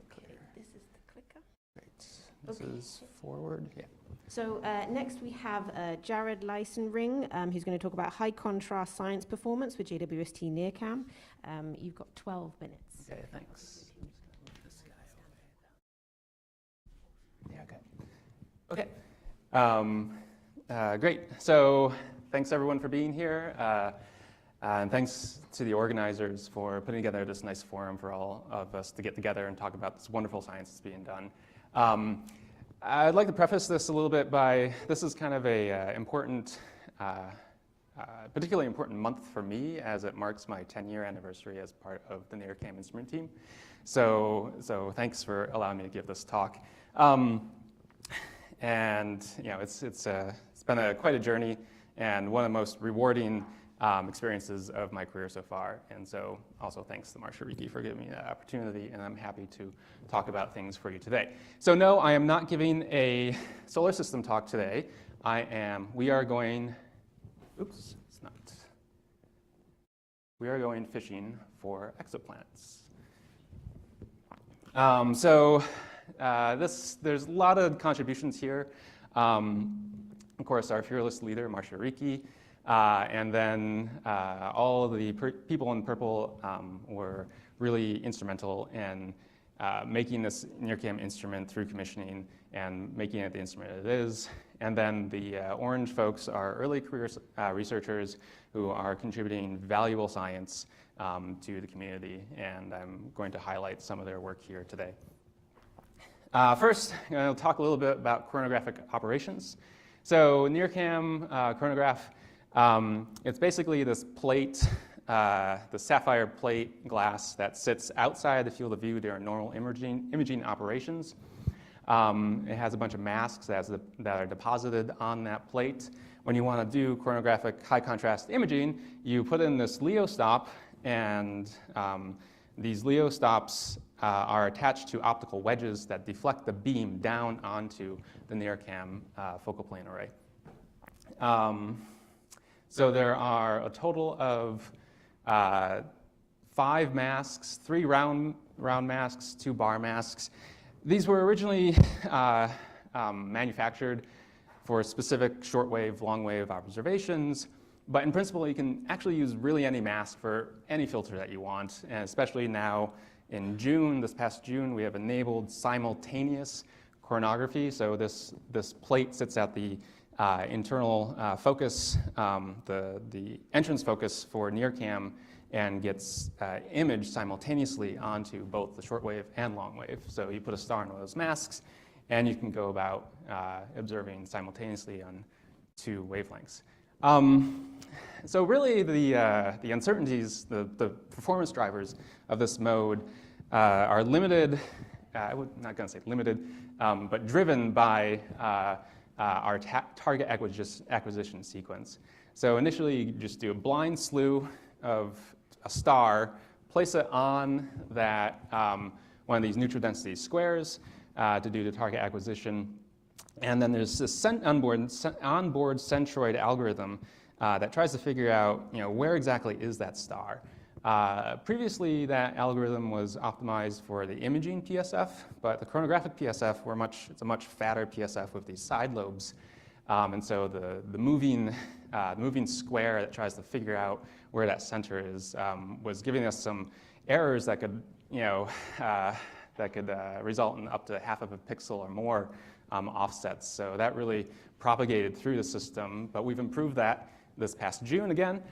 clicker? Okay, this is the clicker. Great. This Okay. is forward. Yeah. So next we have Jared Leisenring, who's going to talk about high contrast science performance with JWST NearCam. You've got 12 minutes. Okay, thanks. Move this guy away. Yeah, okay. Okay. Great. So thanks everyone for being here. And thanks to the organizers for putting together this nice forum for all of us to get together and talk about this wonderful science that's being done. I'd like to preface this a little bit by, this is kind of a particularly important month for me, as it marks my 10-year anniversary as part of the NearCam instrument team. So thanks for allowing me to give this talk. And it's been quite a journey and one of the most rewarding experiences of my career so far. And so also thanks to Marsha Ricci for giving me that opportunity, and I'm happy to talk about things for you today. So no, I am not giving a solar system talk today. We are going fishing for exoplanets. There's a lot of contributions here. Of course, our fearless leader, Marsha Ricci, and then all of the people in purple were really instrumental in making this NearCam instrument through commissioning and making it the instrument it is. And then the orange folks are early career researchers who are contributing valuable science to the community, and I'm going to highlight some of their work here today. First, I'll talk a little bit about chronographic operations. So NearCam chronograph, it's basically this plate, the sapphire plate glass that sits outside the field of view during normal imaging operations. It has a bunch of masks that are deposited on that plate. When you want to do chronographic high contrast imaging, you put in this Leo stop, and these Leo stops are attached to optical wedges that deflect the beam down onto the NearCam focal plane array. So there are a total of 5 masks, 3 round masks, 2 bar masks. These were originally manufactured for specific shortwave, longwave observations, but in principle, you can actually use really any mask for any filter that you want, and especially now in June, this past June, we have enabled simultaneous chronography. So this plate sits at the internal focus, the entrance focus for NearCam, and gets imaged simultaneously onto both the shortwave and longwave. So you put a star in one of those masks, and you can go about observing simultaneously on 2 wavelengths. So really the uncertainties, the performance drivers of this mode are limited, I'm not going to say limited, but driven by our target acquisition sequence. So initially you just do a blind slew of a star, place it on that one of these neutral density squares to do the target acquisition. And then there's this onboard centroid algorithm that tries to figure out, where exactly is that star. Previously, that algorithm was optimized for the imaging PSF, but the chronographic PSF it's a much fatter PSF with these side lobes. And so the moving square that tries to figure out where that center is was giving us some errors that could, result in up to half of a pixel or more offsets. So that really propagated through the system, but we've improved that this past June again,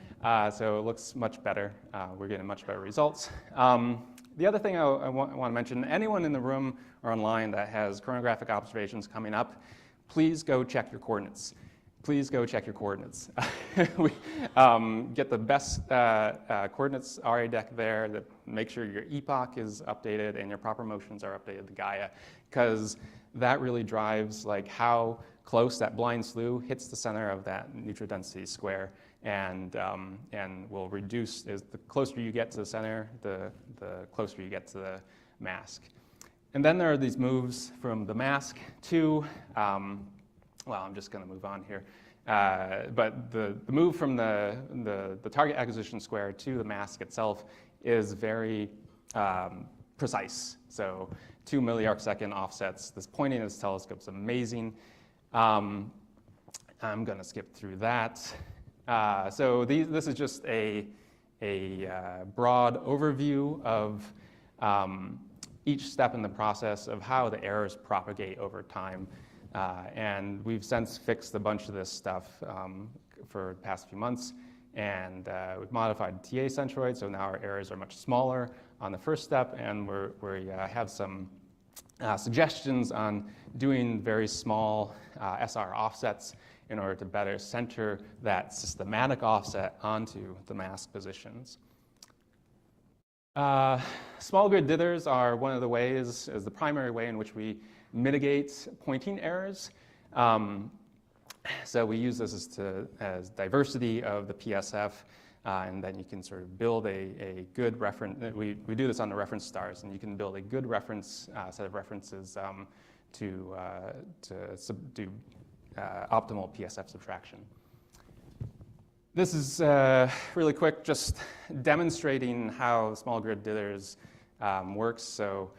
so it looks much better. We're getting much better results. The other thing I want to mention, anyone in the room or online that has chronographic observations coming up, please go check your coordinates. Please go check your coordinates. We get the best coordinates RA deck there that make sure your epoch is updated and your proper motions are updated to Gaia, because that really drives how close that blind slew hits the center of that neutral density square, and will reduce, the closer you get to the center, the closer you get to the mask. And then there are these moves from the mask to, well, I'm just going to move on here. But the move from the target acquisition square to the mask itself is very precise. So 2 milliarcsecond offsets. This pointing of this telescope is amazing. I'm going to skip through that. So this is just a broad overview of each step in the process of how the errors propagate over time. And we've since fixed a bunch of this stuff for the past few months. And we've modified the TA centroid, so now our errors are much smaller on the first step, and we have some suggestions on doing very small SR offsets in order to better center that systematic offset onto the mask positions. Small grid dithers are one of the ways, is the primary way in which we mitigate pointing errors. So we use this as diversity of the PSF, and then you can sort of build a good reference. We do this on the reference stars, and you can build a good reference set of references to do optimal PSF subtraction. This is really quick, just demonstrating how small grid dithers works. So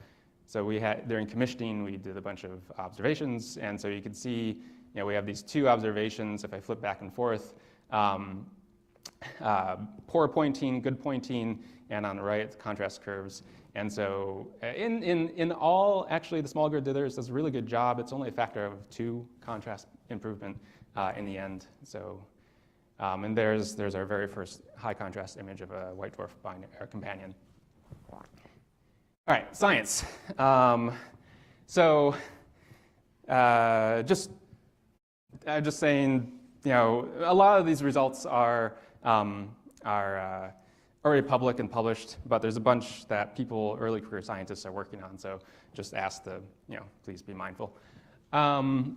we had, during commissioning, we did a bunch of observations, and so you can see, we have these 2 observations. If I flip back and forth, poor pointing, good pointing, and on the right, the contrast curves. And so in all, actually, the small grid dithers does a really good job. It's only a factor of 2 contrast improvement in the end. So, and there's our very first high contrast image of a white dwarf companion. All right, science. Just saying, a lot of these results are already public and published, but there's a bunch that early career scientists are working on, so just ask to, please be mindful. So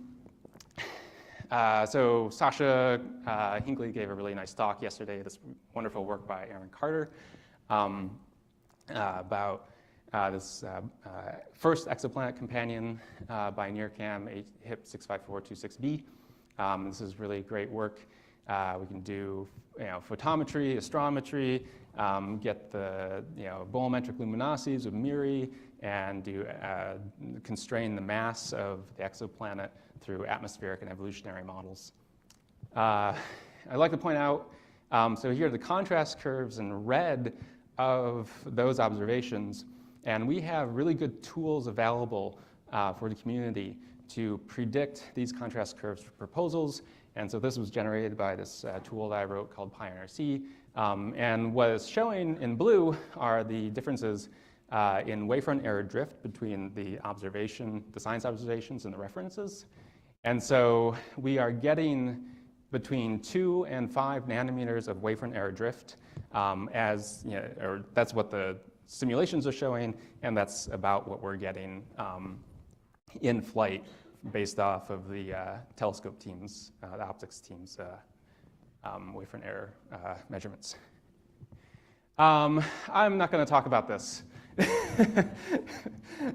Sasha Hinckley gave a really nice talk yesterday, this wonderful work by Aaron Carter about this first exoplanet companion by NearCam, HIP 65426b. This is really great work. We can do photometry, astrometry, get the bolometric luminosities with MIRI, and do constrain the mass of the exoplanet through atmospheric and evolutionary models. I'd like to point out, so here are the contrast curves in red of those observations, and we have really good tools available for the community to predict these contrast curves for proposals. And so this was generated by this tool that I wrote called PyNRC. And what it's showing in blue are the differences in wavefront error drift between the science observations and the references. And so we are getting between 2 and 5 nanometers of wavefront error drift, or that's what the simulations are showing, and that's about what we're getting in flight based off of the telescope teams, the optics teams' wavefront error measurements. I'm not going to talk about this.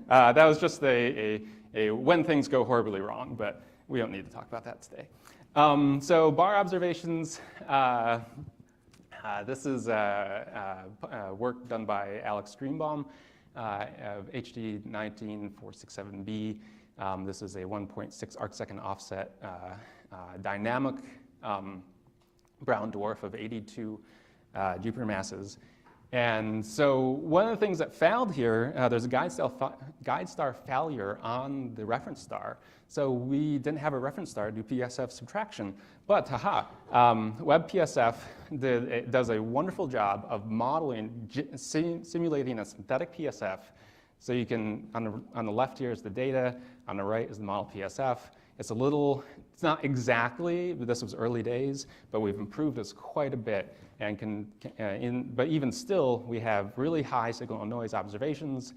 That was just a when things go horribly wrong, but we don't need to talk about that today. So bar observations. This is work done by Alex Greenbaum of HD 19467b. This is a 1.6 arcsecond offset dynamic brown dwarf of 82 Jupiter masses. And so one of the things that failed here, there's a guide star failure on the reference star. So we didn't have a reference star to do PSF subtraction. But WebPSF does a wonderful job of modeling, simulating a synthetic PSF. So you can, on the left here is the data, on the right is the model PSF. It's not exactly, but this was early days, but we've improved this quite a bit. And but even still, we have really high signal and noise observations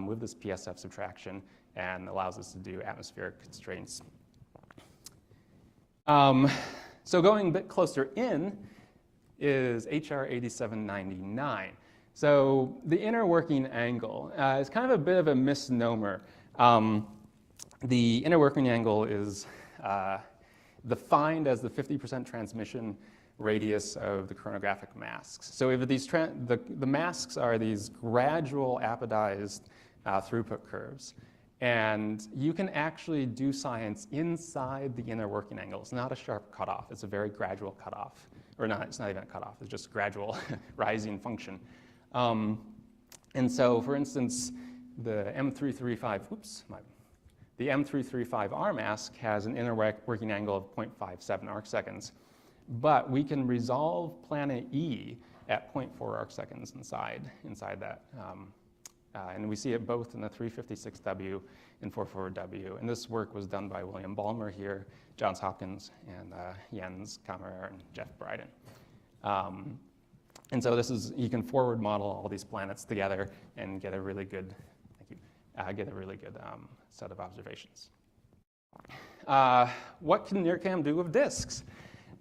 with this PSF subtraction, and allows us to do atmospheric constraints. So going a bit closer in is HR 8799. So the inner working angle is kind of a bit of a misnomer. The inner working angle is defined as the 50% transmission radius of the chronographic masks. So if the masks are these gradual apodized throughput curves. And you can actually do science inside the inner working angle. It's not a sharp cutoff. It's a very gradual cutoff. Or not, it's not even a cutoff. It's just gradual rising function. And so, for instance, the M335, the M335R mask has an inner working angle of 0.57 arcseconds. But we can resolve planet E at 0.4 arcseconds inside that. And we see it both in the 356W and 44W. And this work was done by William Ballmer here, Johns Hopkins, and Jens Kammerer and Jeff Bryden. And so this is, you can forward model all these planets together and get a really good, set of observations. What can NIRCam do with disks?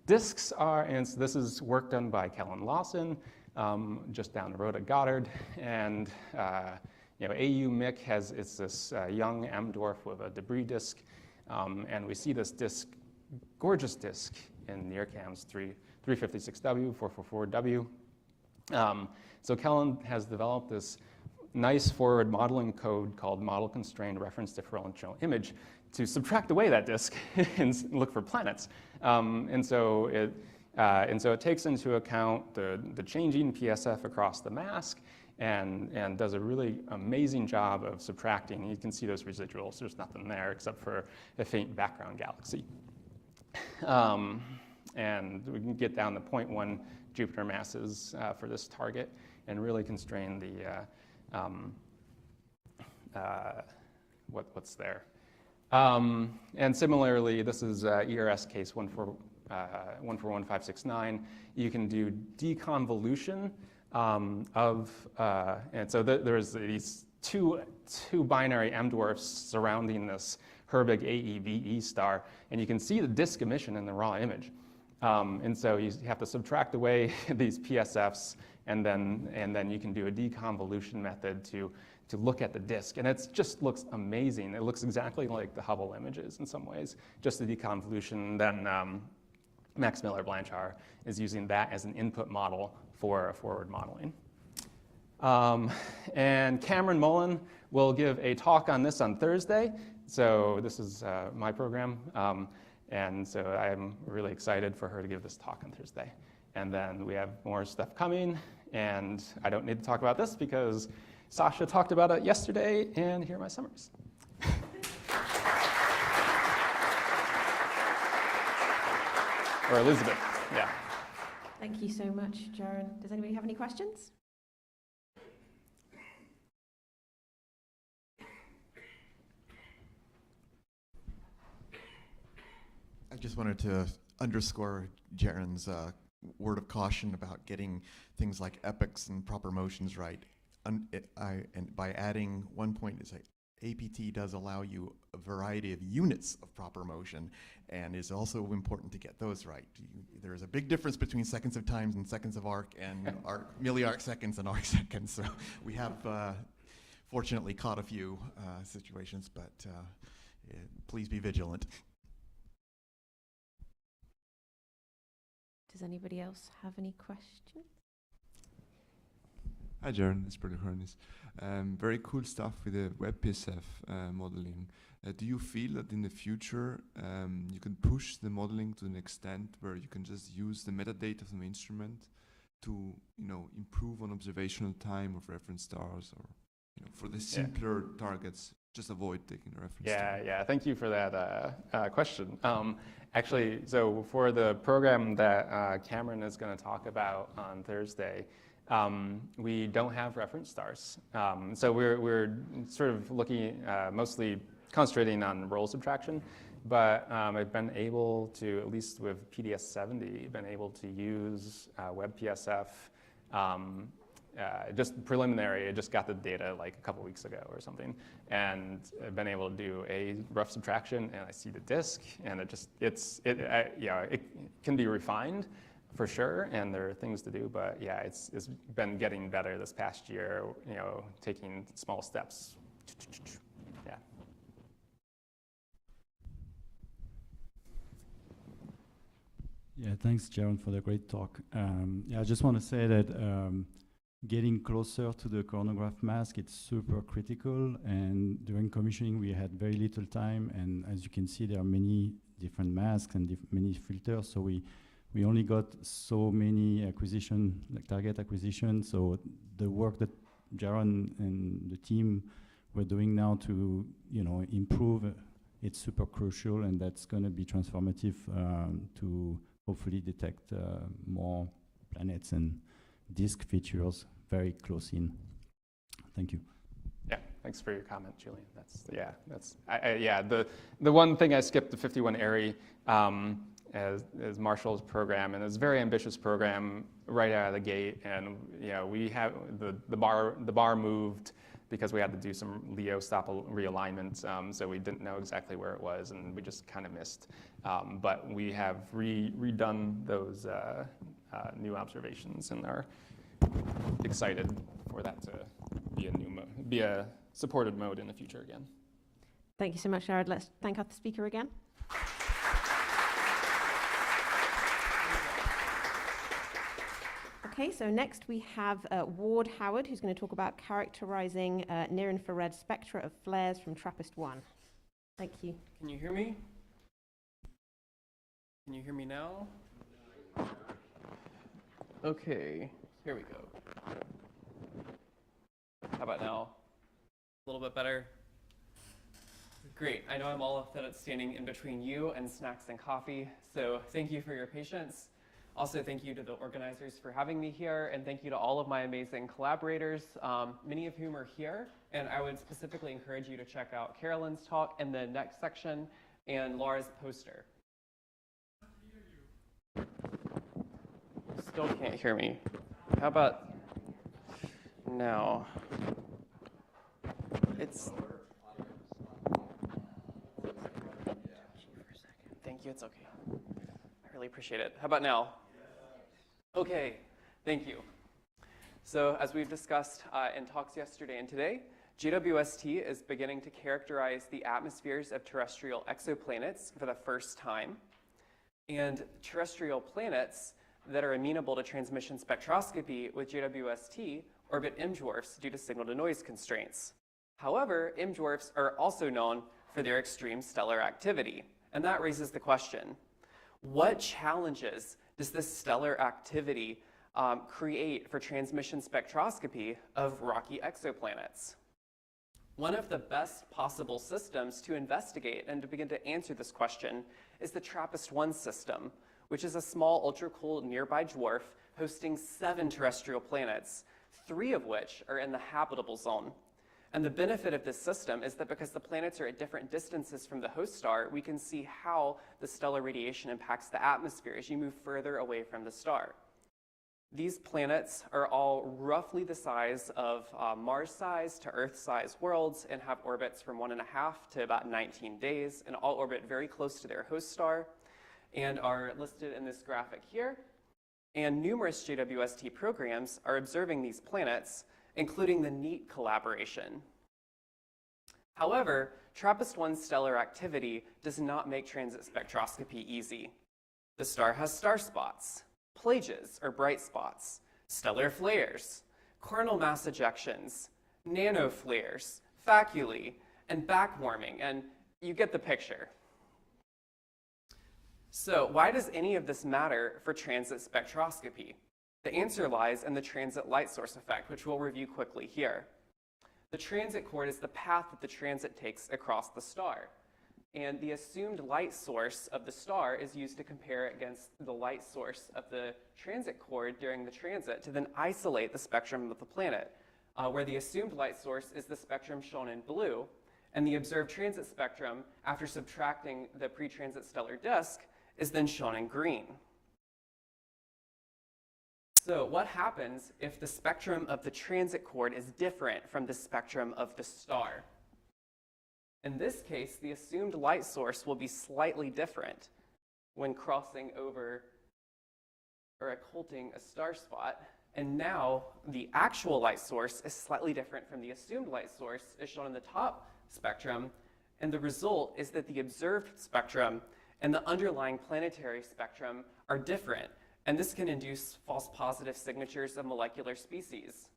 Disks are, and so this is work done by Kellen Lawson, just down the road at Goddard, and AU-MIC it's this young M dwarf with a debris disk, and we see this disk, gorgeous disk, in NIRCam's 356W, 444W. So Kellen has developed this nice forward modeling code called model constrained reference differential image to subtract away that disk and look for planets. And so it takes into account the changing PSF across the mask and does a really amazing job of subtracting. You can see those residuals. There's nothing there except for a faint background galaxy. And we can get down to 0.1 Jupiter masses for this target and really constrain the what's there. And similarly, this is ERS case 141569. You can do deconvolution and so there's these two binary M dwarfs surrounding this Herbig AEVE star, and you can see the disk emission in the raw image. And so you have to subtract away these PSFs, and then you can do a deconvolution method to look at the disk. And it just looks amazing. It looks exactly like the Hubble images in some ways, just the deconvolution. Then Max Miller-Blanchard is using that as an input model for forward modeling. And Cameron Mullen will give a talk on this on Thursday. So this is my program. And so I'm really excited for her to give this talk on Thursday. And then we have more stuff coming. And I don't need to talk about this because Sasha talked about it yesterday, and here are my summaries. or Elizabeth, yeah. Thank you so much, Jaron. Does anybody have any questions? I just wanted to underscore Jaron's word of caution about getting things like epochs and proper motions right. And by adding one point, is APT does allow you a variety of units of proper motion, and it's also important to get those right. There is a big difference between seconds of time and seconds of arc, and milli-arc seconds and arc seconds. So we have fortunately caught a few situations, but please be vigilant. Does anybody else have any questions? Hi, Jaron. It's Brother Hernes. Very cool stuff with the WebPSF modeling. Do you feel that in the future you can push the modeling to an extent where you can just use the metadata of the instrument to, improve on observational time of reference stars, or, for the simpler targets, just avoid taking a reference star? Yeah. Thank you for that question. Actually, so for the program that Cameron is going to talk about on Thursday, we don't have reference stars. So we're sort of looking mostly concentrating on roll subtraction, but I've been able to, at least with PDS-70, been able to use WebPSF. Just preliminary, I just got the data like a couple weeks ago or something, and I've been able to do a rough subtraction, and I see the disk, and it can be refined for sure, and there are things to do, but yeah, it's been getting better this past year, taking small steps. Yeah. Yeah, thanks, Jaron, for the great talk. I just want to say that getting closer to the coronagraph mask, it's super critical, and during commissioning we had very little time, and as you can see there are many different masks and many filters, so we only got so many target acquisition, so the work that Jaron and the team were doing now to improve, it's super crucial, and that's going to be transformative to hopefully detect more planets and disk features very close in. Thank you. Yeah, thanks for your comment, Julian. The one thing I skipped, the 51 ARI, as Marshall's program, and it's a very ambitious program right out of the gate, and we have the bar moved because we had to do some LEO stop realignment, so we didn't know exactly where it was, and we just kind of missed. But we have redone those new observations, and are excited for that to be a supported mode in the future again. Thank you so much, Jared. Let's thank our speaker again. Okay, so next we have Ward Howard, who's going to talk about characterizing near-infrared spectra of flares from TRAPPIST-1. Thank you. Can you hear me? Can you hear me now? Okay, here we go. How about now? A little bit better? Great. I know I'm all often standing in between you and snacks and coffee, so thank you for your patience. Also, thank you to the organizers for having me here, and thank you to all of my amazing collaborators, many of whom are here, and I would specifically encourage you to check out Carolyn's talk in the next section and Laura's poster. Still can't hear me. How about now? Thank you, it's okay. I really appreciate it. How about now? Okay, thank you. So as we've discussed in talks yesterday and today, JWST is beginning to characterize the atmospheres of terrestrial exoplanets for the first time. And terrestrial planets that are amenable to transmission spectroscopy with JWST orbit M-dwarfs due to signal-to-noise constraints. However, M-dwarfs are also known for their extreme stellar activity. And that raises the question, what challenges does this stellar activity create for transmission spectroscopy of rocky exoplanets? One of the best possible systems to investigate and to begin to answer this question is the TRAPPIST-1 system, which is a small ultra-cool nearby dwarf hosting 7 terrestrial planets, 3 of which are in the habitable zone. And the benefit of this system is that because the planets are at different distances from the host star, we can see how the stellar radiation impacts the atmosphere as you move further away from the star. These planets are all roughly the size of Mars-sized to Earth-sized worlds and have orbits from 1.5 to about 19 days, and all orbit very close to their host star and are listed in this graphic here. And numerous JWST programs are observing these planets, including the NEAT collaboration. However, TRAPPIST-1 stellar activity does not make transit spectroscopy easy. The star has star spots, plages or bright spots, stellar flares, coronal mass ejections, nanoflares, faculae, and backwarming, and you get the picture. So why does any of this matter for transit spectroscopy? The answer lies in the transit light source effect, which we'll review quickly here. The transit chord is the path that the transit takes across the star. And the assumed light source of the star is used to compare it against the light source of the transit chord during the transit to then isolate the spectrum of the planet, where the assumed light source is the spectrum shown in blue, and the observed transit spectrum, after subtracting the pre-transit stellar disk, is then shown in green. So what happens if the spectrum of the transit chord is different from the spectrum of the star? In this case, the assumed light source will be slightly different when crossing over or occulting a star spot. And now the actual light source is slightly different from the assumed light source, as shown in the top spectrum. And the result is that the observed spectrum and the underlying planetary spectrum are different. And this can induce false positive signatures of molecular species.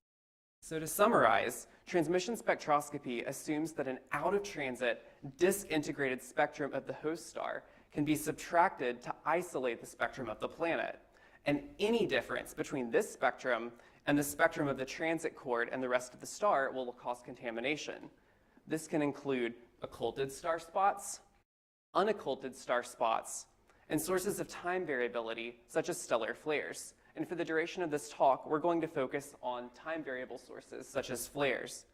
So to summarize, transmission spectroscopy assumes that an out-of-transit, disk-integrated spectrum of the host star can be subtracted to isolate the spectrum of the planet. And any difference between this spectrum and the spectrum of the transit chord and the rest of the star will cause contamination. This can include occulted star spots, unocculted star spots, and sources of time variability, such as stellar flares. And for the duration of this talk, we're going to focus on time variable sources, such as flares.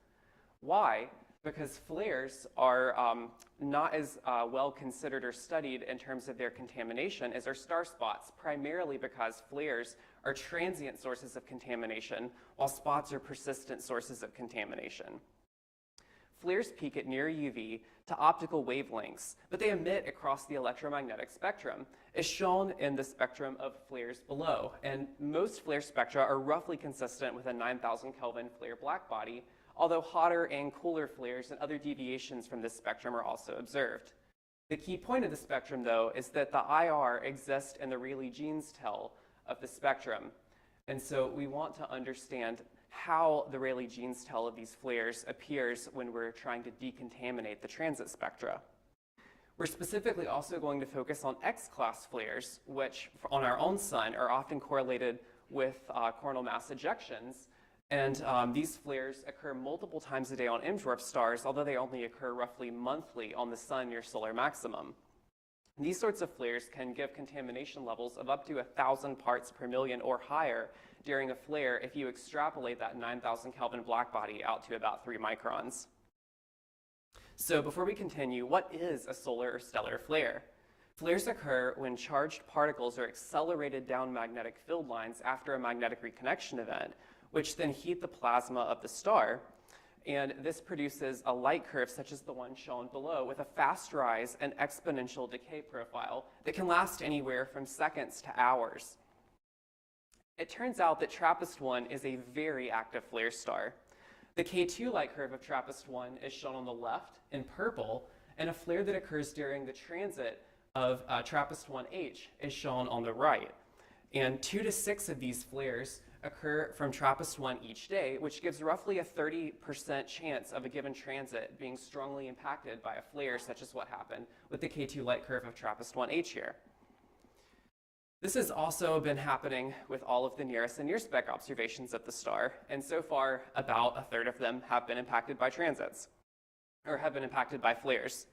Why? Because flares are not as well considered or studied in terms of their contamination as are star spots, primarily because flares are transient sources of contamination, while spots are persistent sources of contamination. Flares peak at near UV to optical wavelengths, but they emit across the electromagnetic spectrum, as shown in the spectrum of flares below. And most flare spectra are roughly consistent with a 9,000 Kelvin flare blackbody, although hotter and cooler flares and other deviations from this spectrum are also observed. The key point of the spectrum, though, is that the IR exists in the Rayleigh-Jeans tail of the spectrum. And so we want to understand how the Rayleigh-Jeans tail of these flares appears when we're trying to decontaminate the transit spectra. We're specifically also going to focus on X-class flares, which on our own sun are often correlated with coronal mass ejections. And these flares occur multiple times a day on M-dwarf stars, although they only occur roughly monthly on the sun near solar maximum. These sorts of flares can give contamination levels of up to 1,000 parts per million or higher during a flare if you extrapolate that 9,000 Kelvin blackbody out to about 3 microns. So before we continue, what is a solar or stellar flare? Flares occur when charged particles are accelerated down magnetic field lines after a magnetic reconnection event, which then heat the plasma of the star. And this produces a light curve such as the one shown below with a fast rise and exponential decay profile that can last anywhere from seconds to hours. It turns out that TRAPPIST-1 is a very active flare star. The K2 light curve of TRAPPIST-1 is shown on the left in purple, and a flare that occurs during the transit of TRAPPIST-1H is shown on the right. And 2 to 6 of these flares occur from TRAPPIST-1 each day, which gives roughly a 30% chance of a given transit being strongly impacted by a flare, such as what happened with the K2 light curve of TRAPPIST-1H here. This has also been happening with all of the nearest and near-spec observations of the star, and so far about a third of them have been impacted by transits, or have been impacted by flares.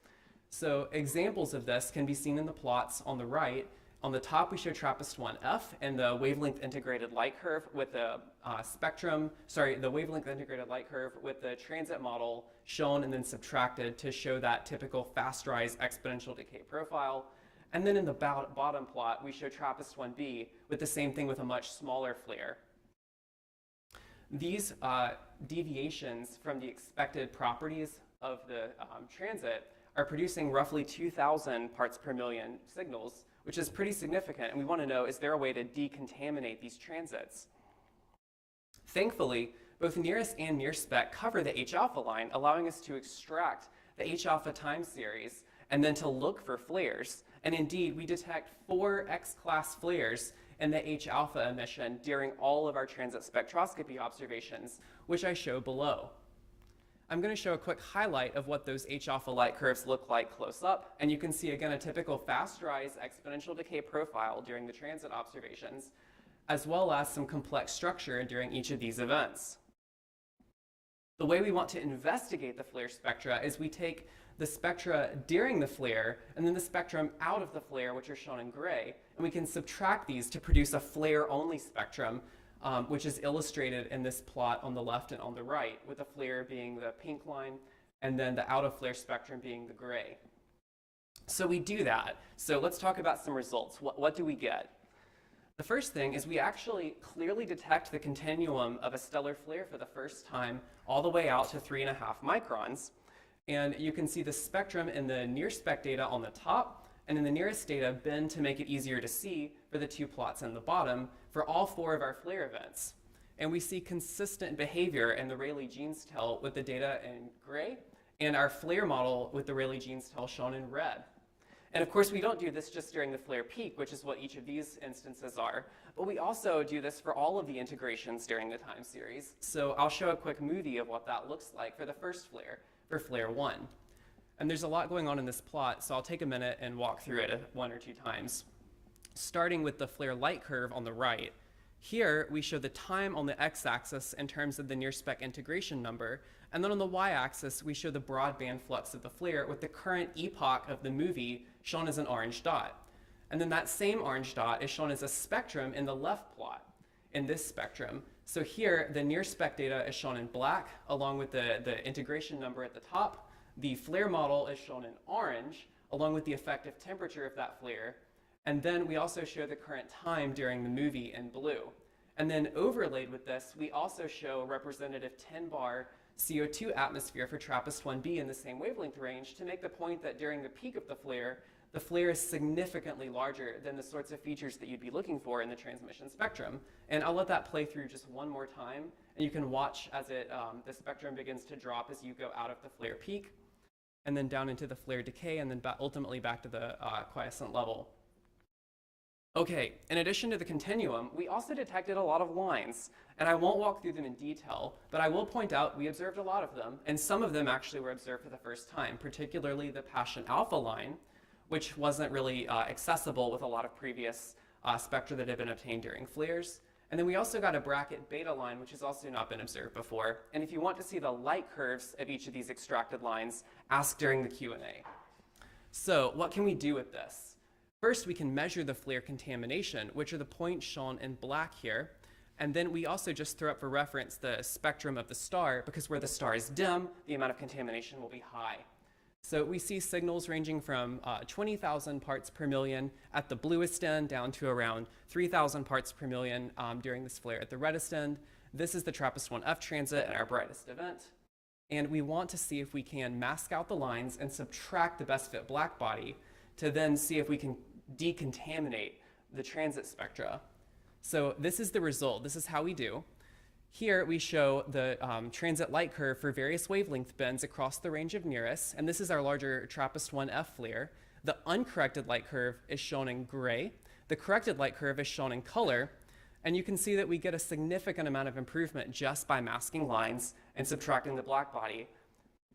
So examples of this can be seen in the plots on the right, On the top, we show TRAPPIST-1F and the wavelength integrated light curve with the the wavelength integrated light curve with the transit model shown and then subtracted to show that typical fast rise exponential decay profile. And then in the bottom plot, we show TRAPPIST-1B with the same thing with a much smaller flare. These deviations from the expected properties of the transit are producing roughly 2,000 parts per million signals, which is pretty significant. And we want to know, is there a way to decontaminate these transits? Thankfully, both nearest and near spec cover the H-alpha line, allowing us to extract the H-alpha time series and then to look for flares. And indeed, we detect 4 X-class flares in the H-alpha emission during all of our transit spectroscopy observations, which I show below. I'm going to show a quick highlight of what those H-alpha light curves look like close up. And you can see, again, a typical fast rise exponential decay profile during the transit observations, as well as some complex structure during each of these events. The way we want to investigate the flare spectra is we take the spectra during the flare and then the spectrum out of the flare, which are shown in gray, and we can subtract these to produce a flare-only spectrum, which is illustrated in this plot on the left and on the right, with the flare being the pink line and then the out-of-flare spectrum being the gray. So we do that. So let's talk about some results. What do we get? The first thing is we actually clearly detect the continuum of a stellar flare for the first time all the way out to 3.5 microns. And you can see the spectrum in the near spec data on the top and in the nearest data bend to make it easier to see for the 2 plots in the bottom for all 4 of our flare events. And we see consistent behavior in the Rayleigh-Jeans tail with the data in gray and our flare model with the Rayleigh-Jeans tail shown in red. And of course, we don't do this just during the flare peak, which is what each of these instances are, but we also do this for all of the integrations during the time series. So I'll show a quick movie of what that looks like for the first flare, for flare 1. And there's a lot going on in this plot, so I'll take a minute and walk through it 1 or 2 times. Starting with the flare light curve on the right, here we show the time on the x-axis in terms of the near spec integration number, and then on the y-axis we show the broadband flux of the flare with the current epoch of the movie shown as an orange dot. And then that same orange dot is shown as a spectrum in the left plot in this spectrum. So here the near spec data is shown in black along with the integration number at the top. The flare model is shown in orange along with the effective temperature of that flare. And then we also show the current time during the movie in blue. And then overlaid with this, we also show a representative 10-bar CO2 atmosphere for TRAPPIST-1B in the same wavelength range to make the point that during the peak of the flare is significantly larger than the sorts of features that you'd be looking for in the transmission spectrum. And I'll let that play through just one more time, and you can watch as the spectrum begins to drop as you go out of the flare peak, and then down into the flare decay, and then ultimately back to the quiescent level. Okay, in addition to the continuum, we also detected a lot of lines, and I won't walk through them in detail, but I will point out we observed a lot of them, and some of them actually were observed for the first time, particularly the Paschen alpha line, which wasn't really accessible with a lot of previous spectra that had been obtained during flares. And then we also got a bracket beta line, which has also not been observed before. And if you want to see the light curves of each of these extracted lines, ask during the Q&A. So what can we do with this? First, we can measure the flare contamination, which are the points shown in black here. And then we also just throw up for reference the spectrum of the star, because where the star is dim, the amount of contamination will be high. So we see signals ranging from 20,000 parts per million at the bluest end down to around 3,000 parts per million during this flare at the reddest end. This is the TRAPPIST-1F transit at our brightest event. And we want to see if we can mask out the lines and subtract the best fit black body to then see if we can decontaminate the transit spectra. So this is the result. This is how we do. Here we show the transit light curve for various wavelength bends across the range of nearest, and this is our larger TRAPPIST-1F flare. The uncorrected light curve is shown in gray. The corrected light curve is shown in color, and you can see that we get a significant amount of improvement just by masking lines and subtracting the black body.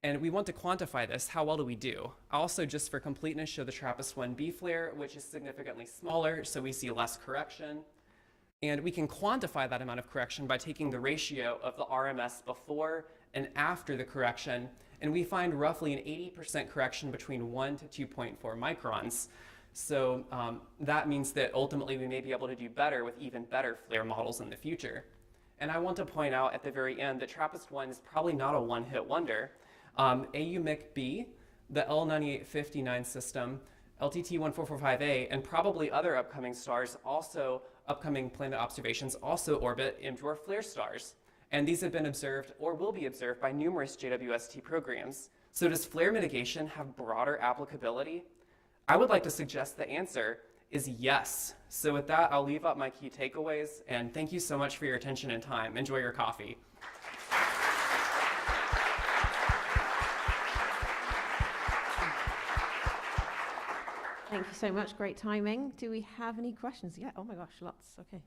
And we want to quantify this. How well do we do? I also, just for completeness, show the TRAPPIST-1B flare, which is significantly smaller, so we see less correction. And we can quantify that amount of correction by taking the ratio of the RMS before and after the correction, and we find roughly an 80% correction between 1 to 2.4 microns. So that means that ultimately we may be able to do better with even better flare models in the future. And I want to point out at the very end that TRAPPIST-1 is probably not a one-hit wonder. AUMIC-B, the L9859 system, LTT-1445A, and probably other upcoming stars also, upcoming planet observations also orbit M-dwarf flare stars. And these have been observed or will be observed by numerous JWST programs. So does flare mitigation have broader applicability? I would like to suggest the answer is yes. So with that, I'll leave up my key takeaways, and thank you so much for your attention and time. Enjoy your coffee. Thank you so much. Great timing. Do we have any questions? Yeah. Oh my gosh, lots. Okay.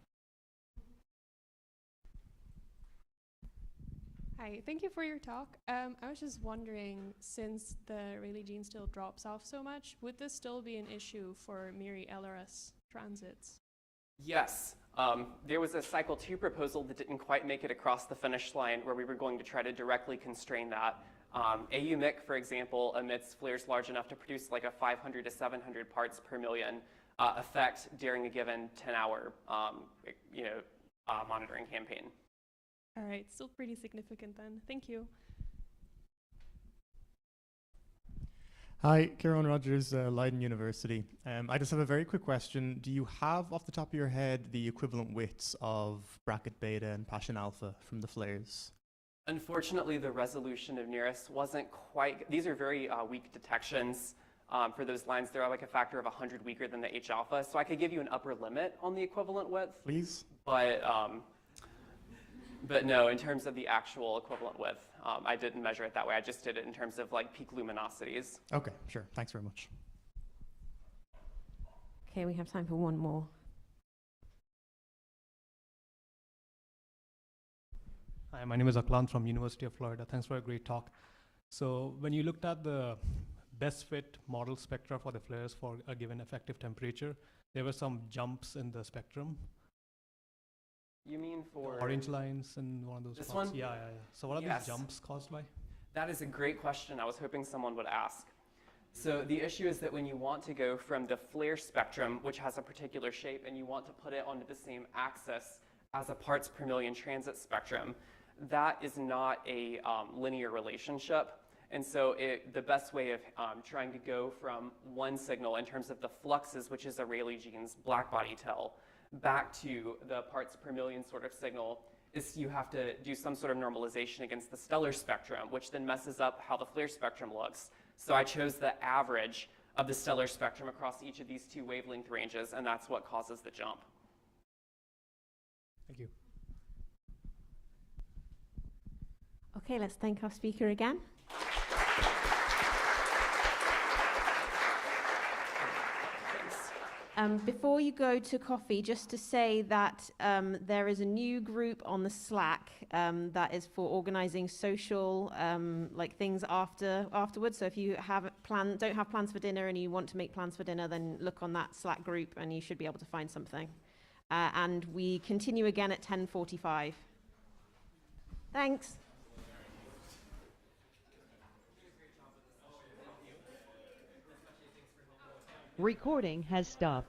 Hi, thank you for your talk. I was just wondering, since the Rayleigh gene still drops off so much, would this still be an issue for MIRI LRS transits? Yes. There was a cycle 2 proposal that didn't quite make it across the finish line where we were going to try to directly constrain that. AUMIC, for example, emits flares large enough to produce like a 500 to 700 parts per million effect during a given 10-hour monitoring campaign. All right, still pretty significant then. Thank you. Hi, Kieran Rogers, Leiden University. I just have a very quick question. Do you have off the top of your head the equivalent widths of bracket beta and Passion alpha from the flares? Unfortunately, the resolution of NIRISS wasn't quite, these are very weak detections for those lines. They're like a factor of 100 weaker than the H alpha. So I could give you an upper limit on the equivalent width. Please. But no, in terms of the actual equivalent width, I didn't measure it that way. I just did it in terms of like peak luminosities. Okay, sure. Thanks very much. Okay, we have time for one more. Hi, my name is Aklan from University of Florida. Thanks for a great talk. So when you looked at the best fit model spectra for the flares for a given effective temperature, there were some jumps in the spectrum. You mean for the orange lines in one of those this plots? one? Yeah. So what are these jumps caused by? That is a great question. I was hoping someone would ask. So the issue is that when you want to go from the flare spectrum, which has a particular shape, and you want to put it onto the same axis as a parts per million transit spectrum, that is not a linear relationship. And so the best way of trying to go from one signal in terms of the fluxes, which is a Rayleigh gene's blackbody tail, back to the parts per million sort of signal is you have to do some sort of normalization against the stellar spectrum, which then messes up how the flare spectrum looks. So I chose the average of the stellar spectrum across each of these two wavelength ranges, and that's what causes the jump. Thank you. Okay, let's thank our speaker again. Before you go to coffee, just to say that there is a new group on the Slack that is for organizing social like things afterwards. So if you don't have plans for dinner and you want to make plans for dinner, then look on that Slack group and you should be able to find something. And we continue again at 10:45. Thanks. Recording has stopped.